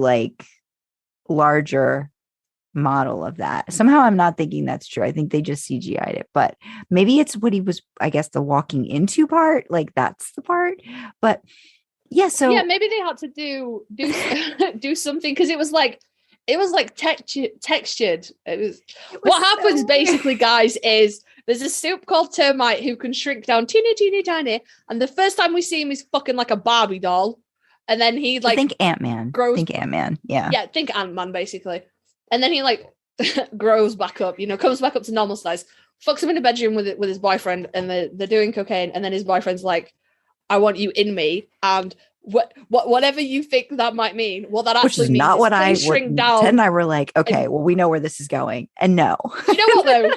B: larger model of that. Somehow I'm not thinking that's true. I think they just CGI'd it, but maybe it's what he was, I guess, the walking into part, that's the part. But yeah, so
C: yeah, maybe they had to do something because it was textured. What happens basically, guys, is there's a soup called Termite who can shrink down teeny tiny, and the first time we see him he's fucking like a Barbie doll, and then he
B: think Ant-Man.
C: Grows.
B: Think Ant-Man. Yeah,
C: think Ant-Man basically. And then he grows back up, comes back up to normal size, fucks him in the bedroom with his boyfriend, and they're doing cocaine. And then his boyfriend's like, I want you in me. And whatever you think that might mean, what that actually means
B: not
C: is
B: what I
C: shrink down.
B: Ted and I were like, okay, well, we know where this is going. And no.
C: You know what though?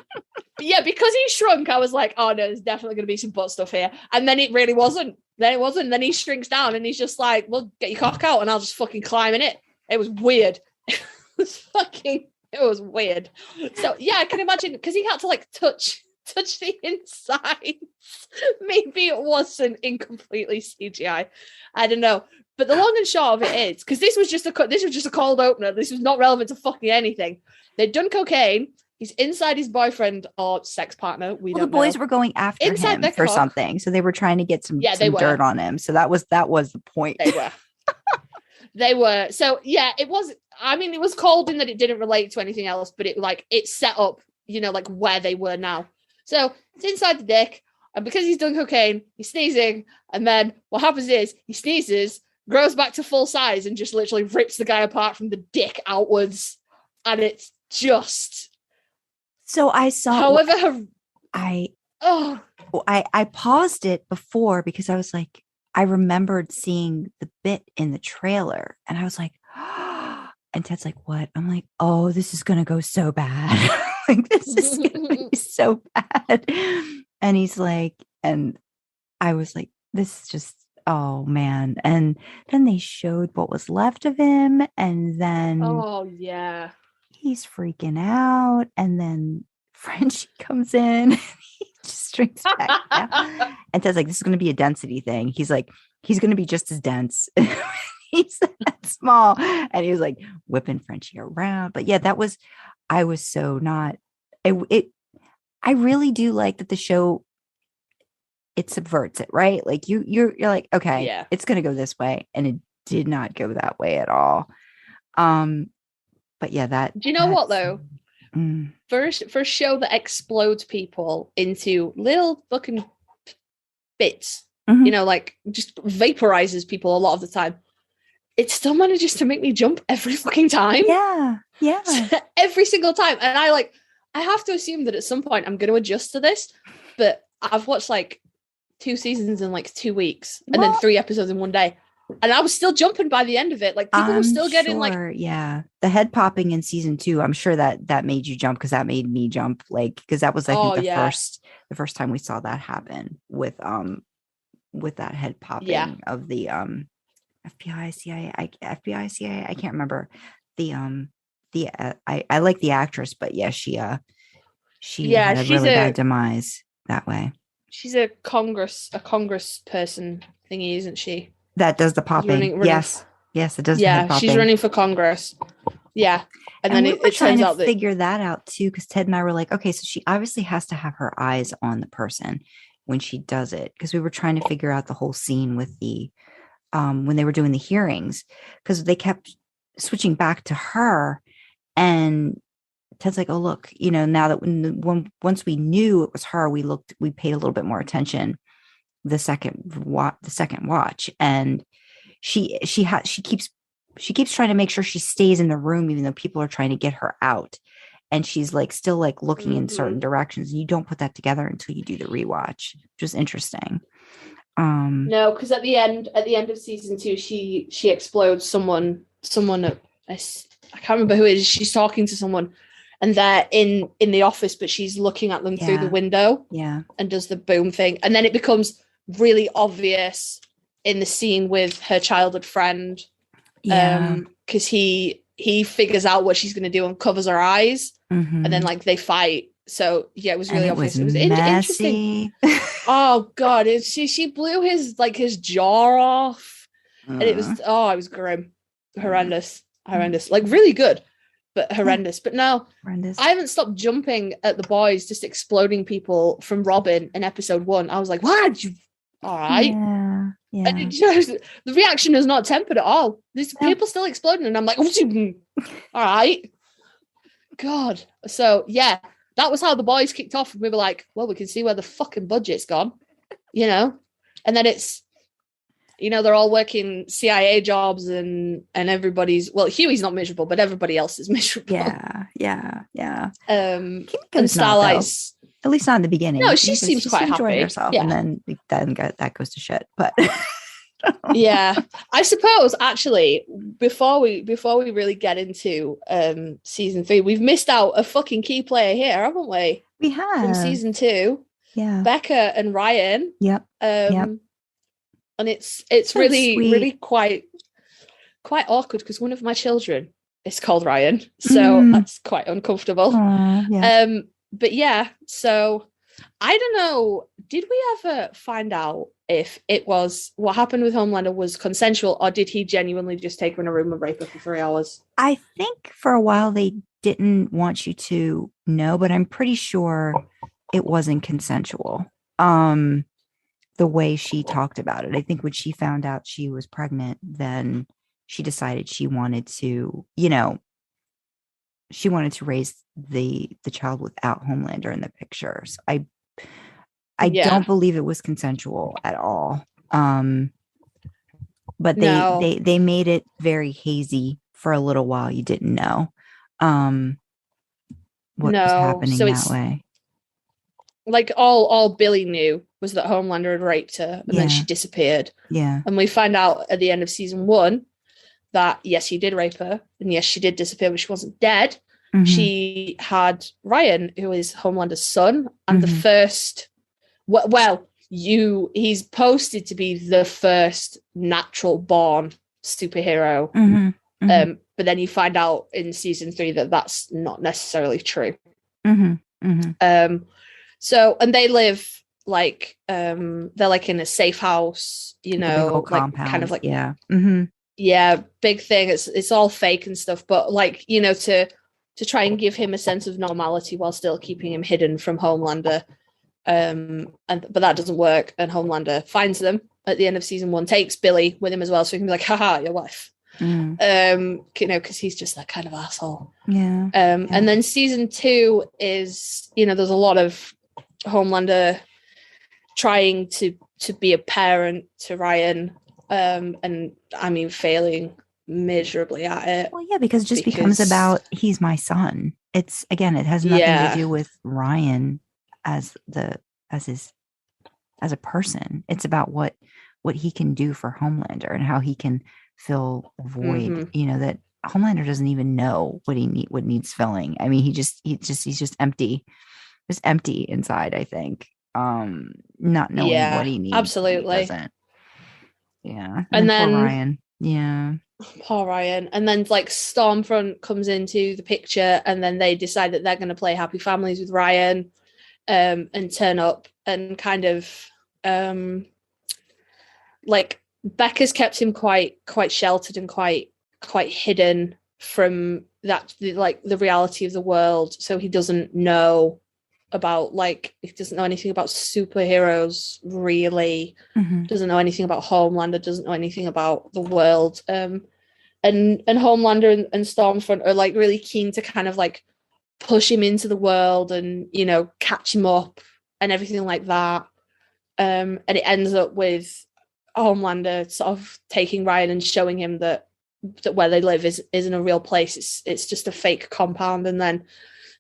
C: Yeah, because he shrunk, I was like, oh no, there's definitely going to be some butt stuff here. And then it really wasn't. Then he shrinks down and he's just like, well, get your cock out and I'll just fucking climb in it. It was weird. It was weird. So yeah, I can imagine because he had to touch the insides. Maybe it wasn't incompletely CGI. I don't know. But the long and short of it is, because this was just a cold opener. This was not relevant to fucking anything. They'd done cocaine. He's inside his boyfriend or sex partner. The
B: boys were going after him for something, so they were trying to get some dirt on him. So that was the point.
C: They were. They were. So yeah, it was. I mean, it was cold in that it didn't relate to anything else, but it set up, where they were now. So it's inside the dick, and because he's done cocaine, he's sneezing, and then what happens is he sneezes, grows back to full size, and just literally rips the guy apart from the dick outwards, and it's just.
B: So I saw.
C: However,
B: I paused it before because I was like, I remembered seeing the bit in the trailer, and I was like. And Ted's like, what? I'm like, oh, this is going to go so bad. This is going to be so bad. And he's like, and I was like, this is just, oh man. And then they showed what was left of him. And then,
C: oh yeah,
B: he's freaking out. And then Frenchie comes in. He just drinks back down. And Ted's like, this is going to be a density thing. He's like, he's going to be just as dense. He's that small, and he was like whipping Frenchie around. But yeah, I was so not I really do like that the show it subverts it, right? Like you're like, okay, yeah, it's gonna go this way, and it did not go that way at all. But yeah,
C: do you know what though? For a show that explodes people into little fucking bits, you know, like just vaporizes people a lot of the time, it still manages to make me jump every fucking time.
B: Yeah.
C: Every single time. And I have to assume that at some point I'm going to adjust to this, but I've watched like 2 seasons in like 2 weeks and then 3 episodes in one day. And I was still jumping by the end of it. Like people were still getting like,
B: the head popping in season 2. I'm sure that made you jump, because that made me jump. Like, because that was, I think, the first time we saw that happen with that head popping of the FBI, CIA. I can't remember I like the actress, but she had a really bad demise that way.
C: She's a congress person thingy, isn't she?
B: That does the popping. Running. Yes, it does.
C: Yeah, she's running for Congress. Yeah, and then it turns out that
B: figure that out too, because Ted and I were like, okay, so she obviously has to have her eyes on the person when she does it, because we were trying to figure out the whole scene with the when they were doing the hearings, because they kept switching back to her, and Ted's like, oh look, you know, now that once we knew it was her, we paid a little bit more attention the second watch, and she keeps trying to make sure she stays in the room even though people are trying to get her out, and she's like still like looking in certain directions, and you don't put that together until you do the rewatch, which was interesting.
C: No, because at the end of season 2, she explodes someone I can't remember who it is. She's talking to someone and they're in the office, but she's looking at them through the window and does the boom thing, and then it becomes really obvious in the scene with her childhood friend, because he figures out what she's going to do and covers her eyes, and then like they fight. So it was really obvious. It was interesting. Oh god, she blew his jaw off, and it was grim, horrendous, like really good, but horrendous. But no, I haven't stopped jumping at the boys just exploding people from Robin in episode 1. I was like, what? All right.
B: Yeah.
C: And the reaction is not tempered at all. There's people still exploding, and I'm like, all right. God. So yeah, that was how the boys kicked off, and we were like, well, we can see where the fucking budget's gone, you know. And then it's, you know, they're all working CIA jobs, and everybody's, well, Huey's not miserable, but everybody else is miserable.
B: Yeah.
C: And Starlight's,
B: at least not in the beginning.
C: No, she seems quite happy
B: herself, and then that goes to shit. But
C: yeah, I suppose actually before we really get into season 3, we've missed out a fucking key player here, haven't we?
B: We have,
C: from season 2.
B: Yeah,
C: Becca and Ryan.
B: Yep.
C: And it's really
B: sweet.
C: Really quite awkward, because one of my children is called Ryan, so that's quite uncomfortable. But yeah, so I don't know, did we ever find out if it was what happened with Homelander was consensual, or did he genuinely just take her in a room and rape her for 3 hours?
B: I think for a while they didn't want you to know, but I'm pretty sure it wasn't consensual. The way she talked about it, I think when she found out she was pregnant, then she decided she wanted to, raise the child without Homelander in the pictures. I don't believe it was consensual at all. But they made it very hazy for a little while. You didn't know what was happening that way.
C: Like all Billy knew was that Homelander had raped her, and then she disappeared.
B: Yeah.
C: And we find out at the end of season 1 that yes, he did rape her, and yes, she did disappear, but she wasn't dead. Mm-hmm. She had Ryan, who is Homelander's son, and the first. He's posted to be the first natural born superhero. But then you find out in season 3 that that's not necessarily true. So, and they live like, they're like in a safe house, like
B: compound.
C: Kind of like,
B: yeah,
C: big thing. It's all fake and stuff, but like, to try and give him a sense of normality while still keeping him hidden from Homelander. But that doesn't work, and Homelander finds them at the end of season 1, takes Billy with him as well, so he can be like, haha, your wife. Because he's just that kind of asshole.
B: Yeah.
C: And then season 2 is, there's a lot of Homelander trying to be a parent to Ryan, and I mean failing miserably at it.
B: Well, yeah, because it just becomes about he's my son. It has nothing to do with Ryan as a person. It's about what he can do for Homelander and how he can fill a void. That Homelander doesn't even know what needs filling. I mean, he's just empty, inside. I think, not knowing what he needs.
C: Absolutely.
B: He doesn't. Yeah,
C: and then
B: poor Ryan. Yeah.
C: Poor Ryan. And then like Stormfront comes into the picture, and then they decide that they're going to play Happy Families with Ryan, and turn up and kind of like Becca's kept him quite sheltered and quite hidden from that, like the reality of the world. So he doesn't know about he doesn't know anything about superheroes really. Doesn't know anything about Homelander, doesn't know anything about the world. And Homelander and Stormfront are like really keen to kind of like push him into the world and catch him up and everything like that. And it ends up with Homelander sort of taking Ryan and showing him that where they live isn't a real place. It's just a fake compound. And then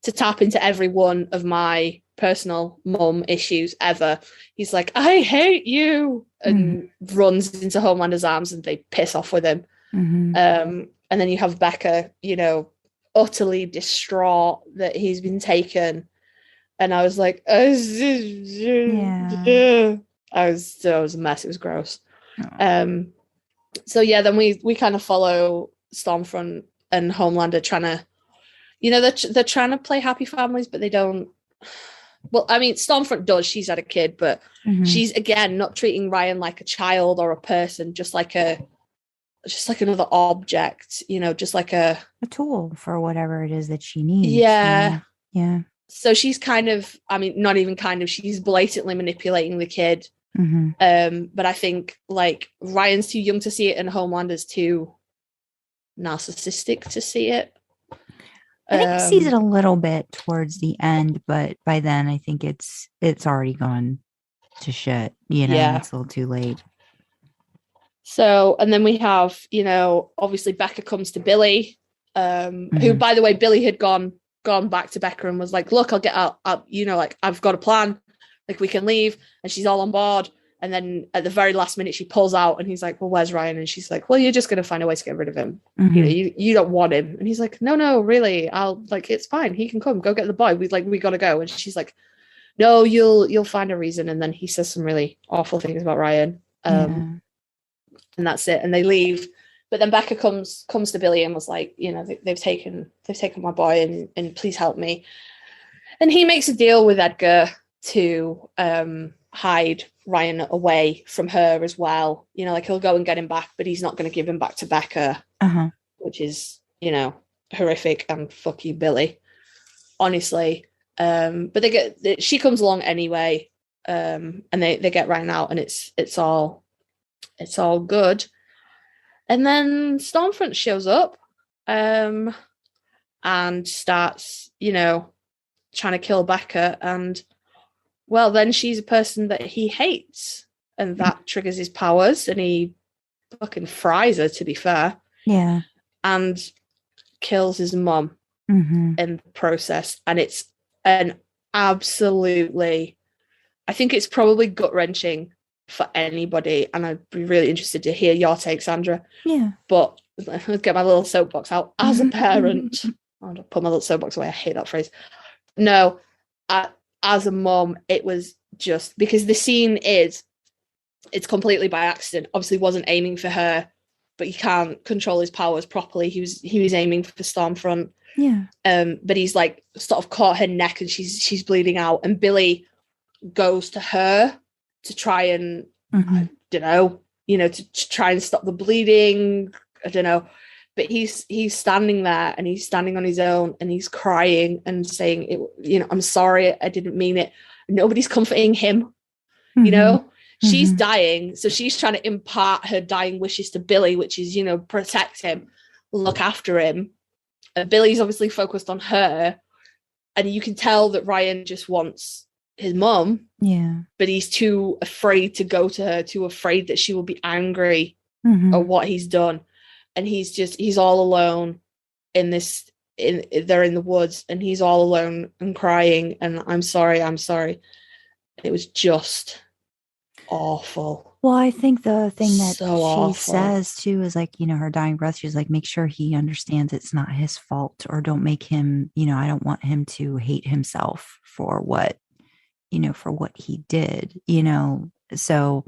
C: to tap into every one of my personal mum issues ever, he's like, I hate you, and runs into Homelander's arms, and they piss off with him. And then you have Becca, utterly distraught that he's been taken. And I was like, I was a mess. It was gross. So yeah, then we kind of follow Stormfront and Homelander trying to, they're trying to play Happy Families, but they don't. Well, I mean, Stormfront does. She's had a kid, but she's again not treating Ryan like a child or a person, just like another object, just like a
B: tool for whatever it is that she needs.
C: Yeah.
B: So
C: she's kind of, I mean, not even kind of, she's blatantly manipulating the kid. But I think like Ryan's too young to see it, and Homelander's too narcissistic to see it.
B: I think he sees it a little bit towards the end, but by then I think it's already gone to shit. It's a little too late.
C: So, and then we have, obviously Becca comes to Billy, who, by the way, Billy had gone back to Becca and was like, look, I'll get out, I've got a plan, like we can leave. And she's all on board. And then at the very last minute, she pulls out, and he's like, well, where's Ryan? And she's like, well, you're just going to find a way to get rid of him. You don't want him. And he's like, no, really, it's fine. He can come, go get the boy. We got to go. And she's like, no, you'll find a reason. And then he says some really awful things about Ryan. And that's it. And they leave. But then Becca comes to Billy and was like, they've taken my boy, and please help me. And he makes a deal with Edgar to hide Ryan away from her as well. He'll go and get him back, but he's not going to give him back to Becca, which is, horrific, and fuck you, Billy, honestly. But she comes along anyway, and they get Ryan out, and it's all good. And then Stormfront shows up, and starts, trying to kill Becca, and well, then she's a person that he hates, and that triggers his powers, and he fucking fries her, to be fair.
B: Yeah.
C: And kills his mum in the process. And it's an absolutely, I think it's probably gut-wrenching for anybody, and I'd be really interested to hear your take, Sandra.
B: Yeah.
C: But let's get my little soapbox out. As a parent, I'll put my little soapbox away. I hate that phrase. No, as a mom, it was just because the scene it's completely by accident. Obviously wasn't aiming for her, but he can't control his powers properly. He was aiming for Stormfront.
B: Yeah.
C: But he's like sort of caught her neck, and she's bleeding out, and Billy goes to her to try and I don't know, to try and stop the bleeding. I don't know. But he's standing there, and he's standing on his own, and he's crying and saying, I'm sorry, I didn't mean it. Nobody's comforting him, She's dying, so she's trying to impart her dying wishes to Billy, which is, protect him, look after him. Billy's obviously focused on her, and you can tell that Ryan just wants his mum.
B: Yeah.
C: But he's too afraid to go to her, too afraid that she will be angry at what he's done. And he's all alone they're in the woods, and he's all alone and crying, and I'm sorry. It was just awful.
B: Well, I think the thing that
C: So
B: she
C: awful.
B: says too is like, her dying breath, she's like, make sure he understands it's not his fault, or don't make him, I don't want him to hate himself for what he did, So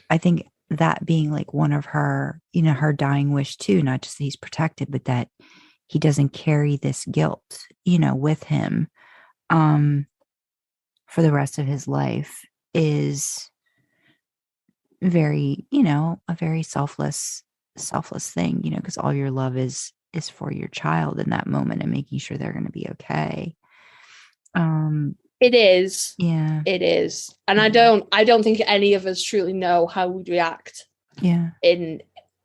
B: I think that being like one of her, her dying wish too, not just that he's protected, but that he doesn't carry this guilt, with him for the rest of his life, is very, a very selfless thing, because all your love is for your child in that moment and making sure they're going to be okay.
C: It is.
B: Yeah.
C: It is. And I don't think any of us truly know how we'd react in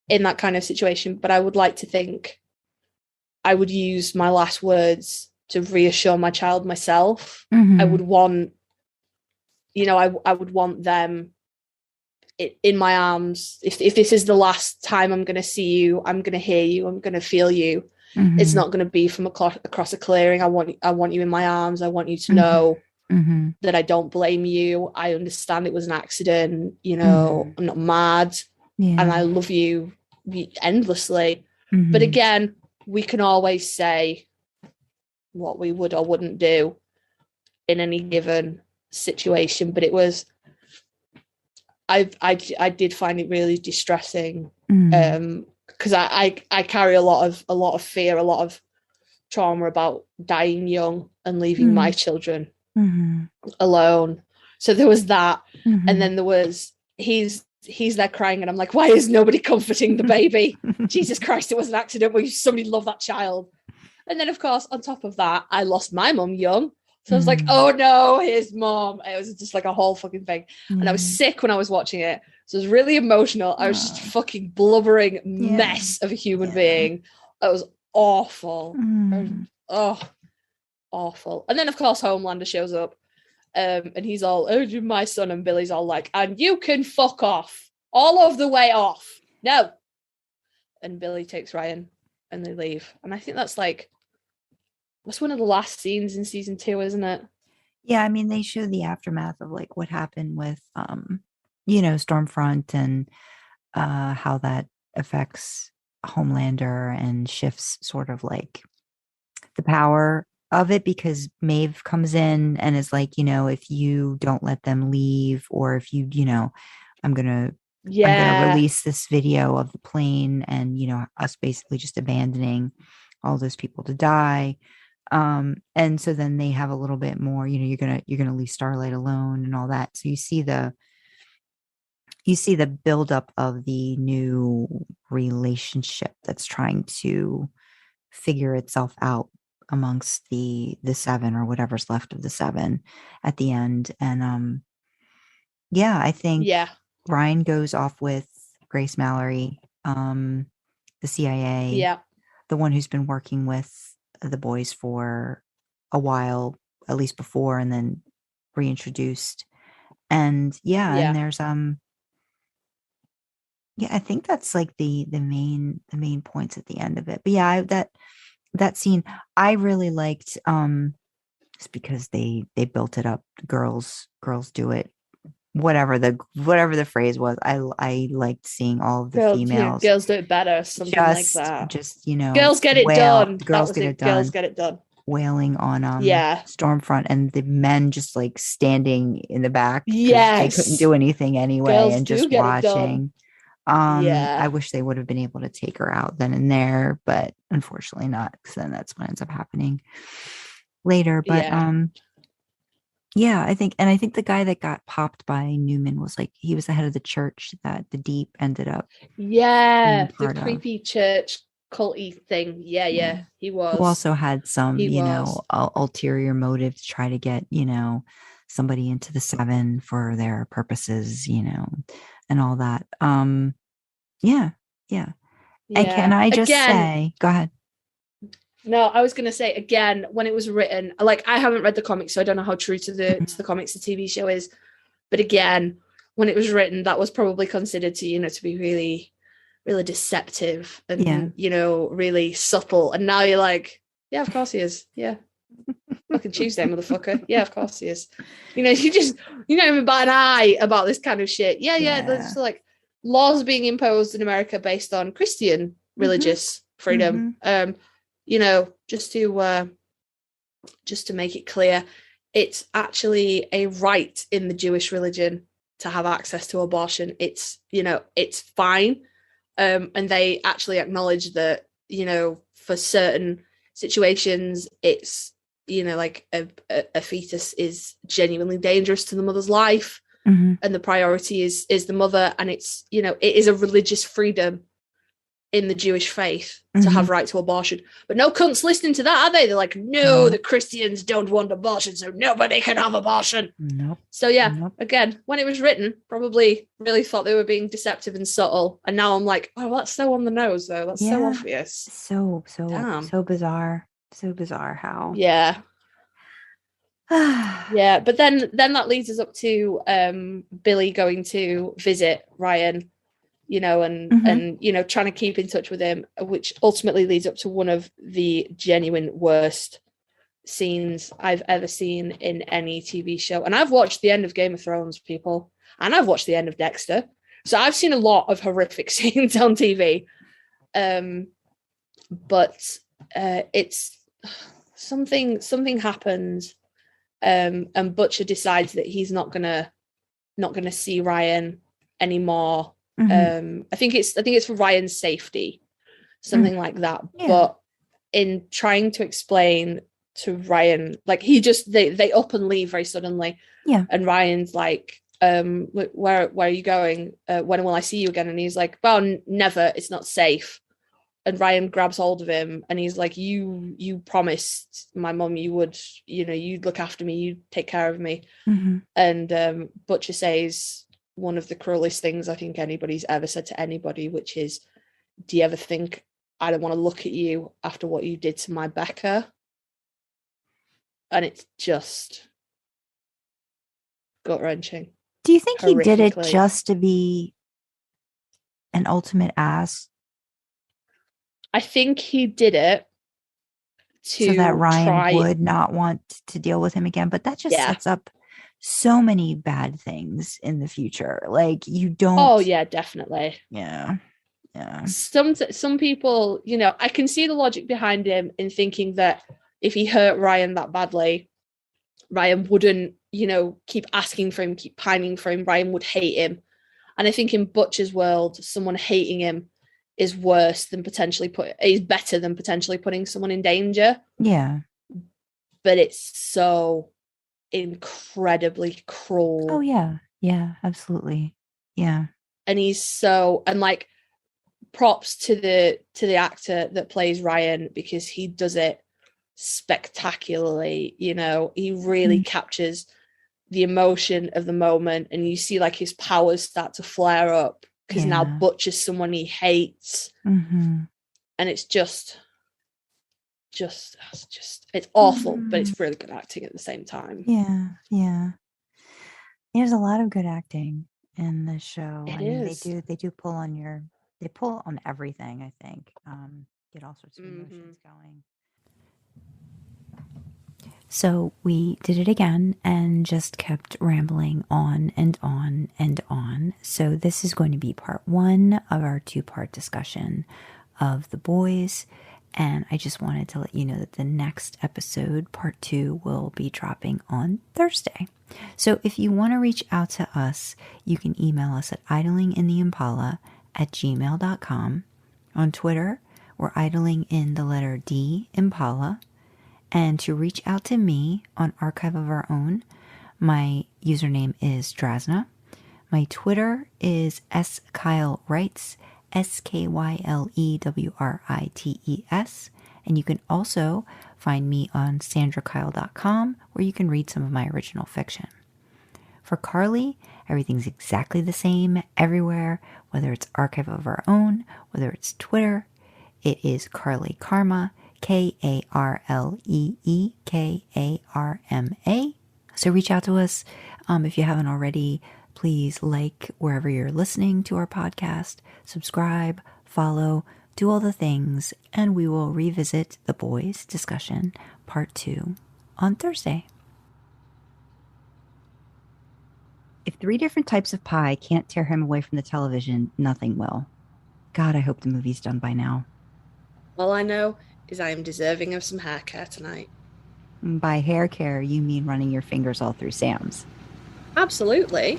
C: that kind of situation. But I would like to think I would use my last words to reassure my child myself. I would want, I would want them in my arms. If this is the last time I'm going to see you, I'm going to hear you, I'm going to feel you. It's not going to be from across a clearing. I want you in my arms. I want you to know that I don't blame you. I understand it was an accident. I'm not mad, and I love you endlessly. But again, we can always say what we would or wouldn't do in any given situation. But it was, I did find it really distressing. Because I carry a lot of fear, a lot of trauma about dying young and leaving my children alone. So there was that, and then there was he's there crying, and I'm like, why is nobody comforting the baby? Jesus Christ, it was an accident. Will somebody love that child? And then, of course, on top of that, I lost my mum young. So I was like, oh no, his mom. It was just like a whole fucking thing. And I was sick when I was watching it. So it was really emotional. I was just a fucking blubbering mess of a human being. It was awful. Awful. And then, of course, Homelander shows up. And he's all, oh, you're my son. And Billy's all like, and you can fuck off. All of the way off. No. And Billy takes Ryan and they leave. And I think that's one of the last scenes in season 2, isn't it?
B: Yeah, I mean, they show the aftermath of like what happened with Stormfront, and how that affects Homelander and shifts sort of like the power of it, because Maeve comes in and is like, if you don't let them leave, or if you, I'm gonna release this video of the plane, and us basically just abandoning all those people to die. And so then they have a little bit more, you're gonna leave Starlight alone and all that. So you see the buildup of the new relationship that's trying to figure itself out amongst the 7, or whatever's left of the 7 at the end. And I think Ryan goes off with Grace Mallory, the CIA, the one who's been working with the boys for a while, at least before, and then reintroduced. And and there's I think that's like the main points at the end of it. But that scene I really liked, just because they built it up. Girls do it. Whatever the phrase was, I liked seeing all of the females.
C: Girls do it better, something like that.
B: Just
C: girls get it done.
B: Girls get it done.
C: Girls get it done.
B: Wailing on Stormfront, and the men just like standing in the back.
C: Yes,
B: they couldn't do anything anyway,
C: girls
B: and just watching. I wish they would have been able to take her out then and there, but unfortunately not, because then that's what ends up happening later. But I think the guy that got popped by Newman was like, he was the head of the church that the Deep ended up.
C: Yeah, the creepy church culty thing. Yeah, he was.
B: Who also had some, ulterior motive to try to get, somebody into the 7 for their purposes, and all that. Yeah.
C: Yeah.
B: And can I just say, go ahead.
C: No, I was going to say, again, when it was written, like, I haven't read the comics, so I don't know how true to the comics the TV show is. But again, when it was written, that was probably considered to be really, really deceptive and, really subtle. And now you're like, yeah, of course he is. Yeah. Fucking Tuesday, motherfucker. Yeah, of course he is. You don't even bat an eye about this kind of shit. Yeah. There's like laws being imposed in America based on Christian religious freedom. Just to make it clear, it's actually a right in the Jewish religion to have access to abortion. It's fine. And they actually acknowledge that, for certain situations, it's, like a fetus is genuinely dangerous to the mother's life. And the priority is the mother. And it's, it is a religious freedom in the Jewish faith to have right to abortion. But no cunts listening to that, are they? They're like, no, the Christians don't want abortion, so nobody can have abortion.
B: Nope.
C: So again, when it was written, probably really thought they were being deceptive and subtle. And now I'm like, oh, that's so on the nose, though. That's so obvious.
B: So bizarre. So bizarre how.
C: Yeah. Yeah, but then that leads us up to Billy going to visit Ryan, and trying to keep in touch with him, which ultimately leads up to one of the genuine worst scenes I've ever seen in any TV show. And I've watched the end of Game of Thrones, people, and I've watched the end of Dexter. So I've seen a lot of horrific scenes on TV. But it's something happens, and Butcher decides that he's not gonna see Ryan anymore. I think it's for Ryan's safety, something like that. Yeah. But in trying to explain to Ryan, like, they up and leave very suddenly.
B: Yeah.
C: And Ryan's like, where are you going? When will I see you again? And he's like, well, never. It's not safe. And Ryan grabs hold of him and he's like, you promised my mum you would, you'd look after me, you'd take care of me. And Butcher says one of the cruelest things I think anybody's ever said to anybody, which is, do you ever think I don't want to look at you after what you did to my Becca? And it's just gut-wrenching.
B: Do you think he did it just to be an ultimate ass?
C: I think he did it
B: so that Ryan would not want to deal with him again. But that just sets up so many bad things in the future. Like, you don't.
C: Oh yeah, definitely.
B: Yeah.
C: Some people, I can see the logic behind him in thinking that if he hurt Ryan that badly, Ryan wouldn't, keep asking for him, keep pining for him. Ryan would hate him. And I think in Butcher's world, someone hating him is better than potentially putting someone in danger.
B: Yeah.
C: But it's so incredibly cruel.
B: Oh yeah. Yeah, absolutely. Yeah.
C: And like, props to the actor that plays Ryan, because he does it spectacularly. He really captures the emotion of the moment, and you see like his powers start to flare up because now Butcher's someone he hates. And it's just it's awful, but it's really good acting at the same time.
B: Yeah. There's a lot of good acting in this show. They do pull on everything, I think. Get all sorts of emotions going. So we did it again and just kept rambling on and on and on. So this is going to be part 1 of our 2-part discussion of The Boys. And I just wanted to let you know that the next episode, part 2, will be dropping on Thursday. So if you want to reach out to us, you can email us at idlingintheimpala@gmail.com. On Twitter, we're idling in the letter D, Impala. And to reach out to me on Archive of Our Own, my username is Drasna. My Twitter is skylewrites, SKYLEWRITES. And you can also find me on sandrakyle.com, where you can read some of my original fiction. For Carly, everything's exactly the same everywhere, whether it's Archive of Our Own, whether it's Twitter. It is Carly Karma, KarleeKarma. So reach out to us if you haven't already. Please like wherever you're listening to our podcast, subscribe, follow, do all the things, and we will revisit the boys discussion part 2 on Thursday. If 3 different types of pie can't tear him away from the television, nothing will. God, I hope the movie's done by now.
C: All I know is I am deserving of some hair care tonight.
B: By hair care, you mean running your fingers all through Sam's.
C: Absolutely.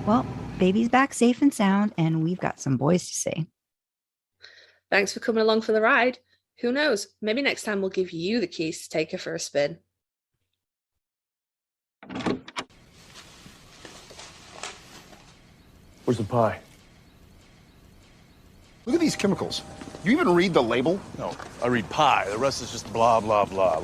B: Well, baby's back safe and sound, and we've got some boys to see.
C: Thanks for coming along for the ride. Who knows? Maybe next time we'll give you the keys to take her for a spin.
A: Where's the pie?
D: Look at these chemicals. You even read the label?
E: No, I read pie. The rest is just blah, blah, blah.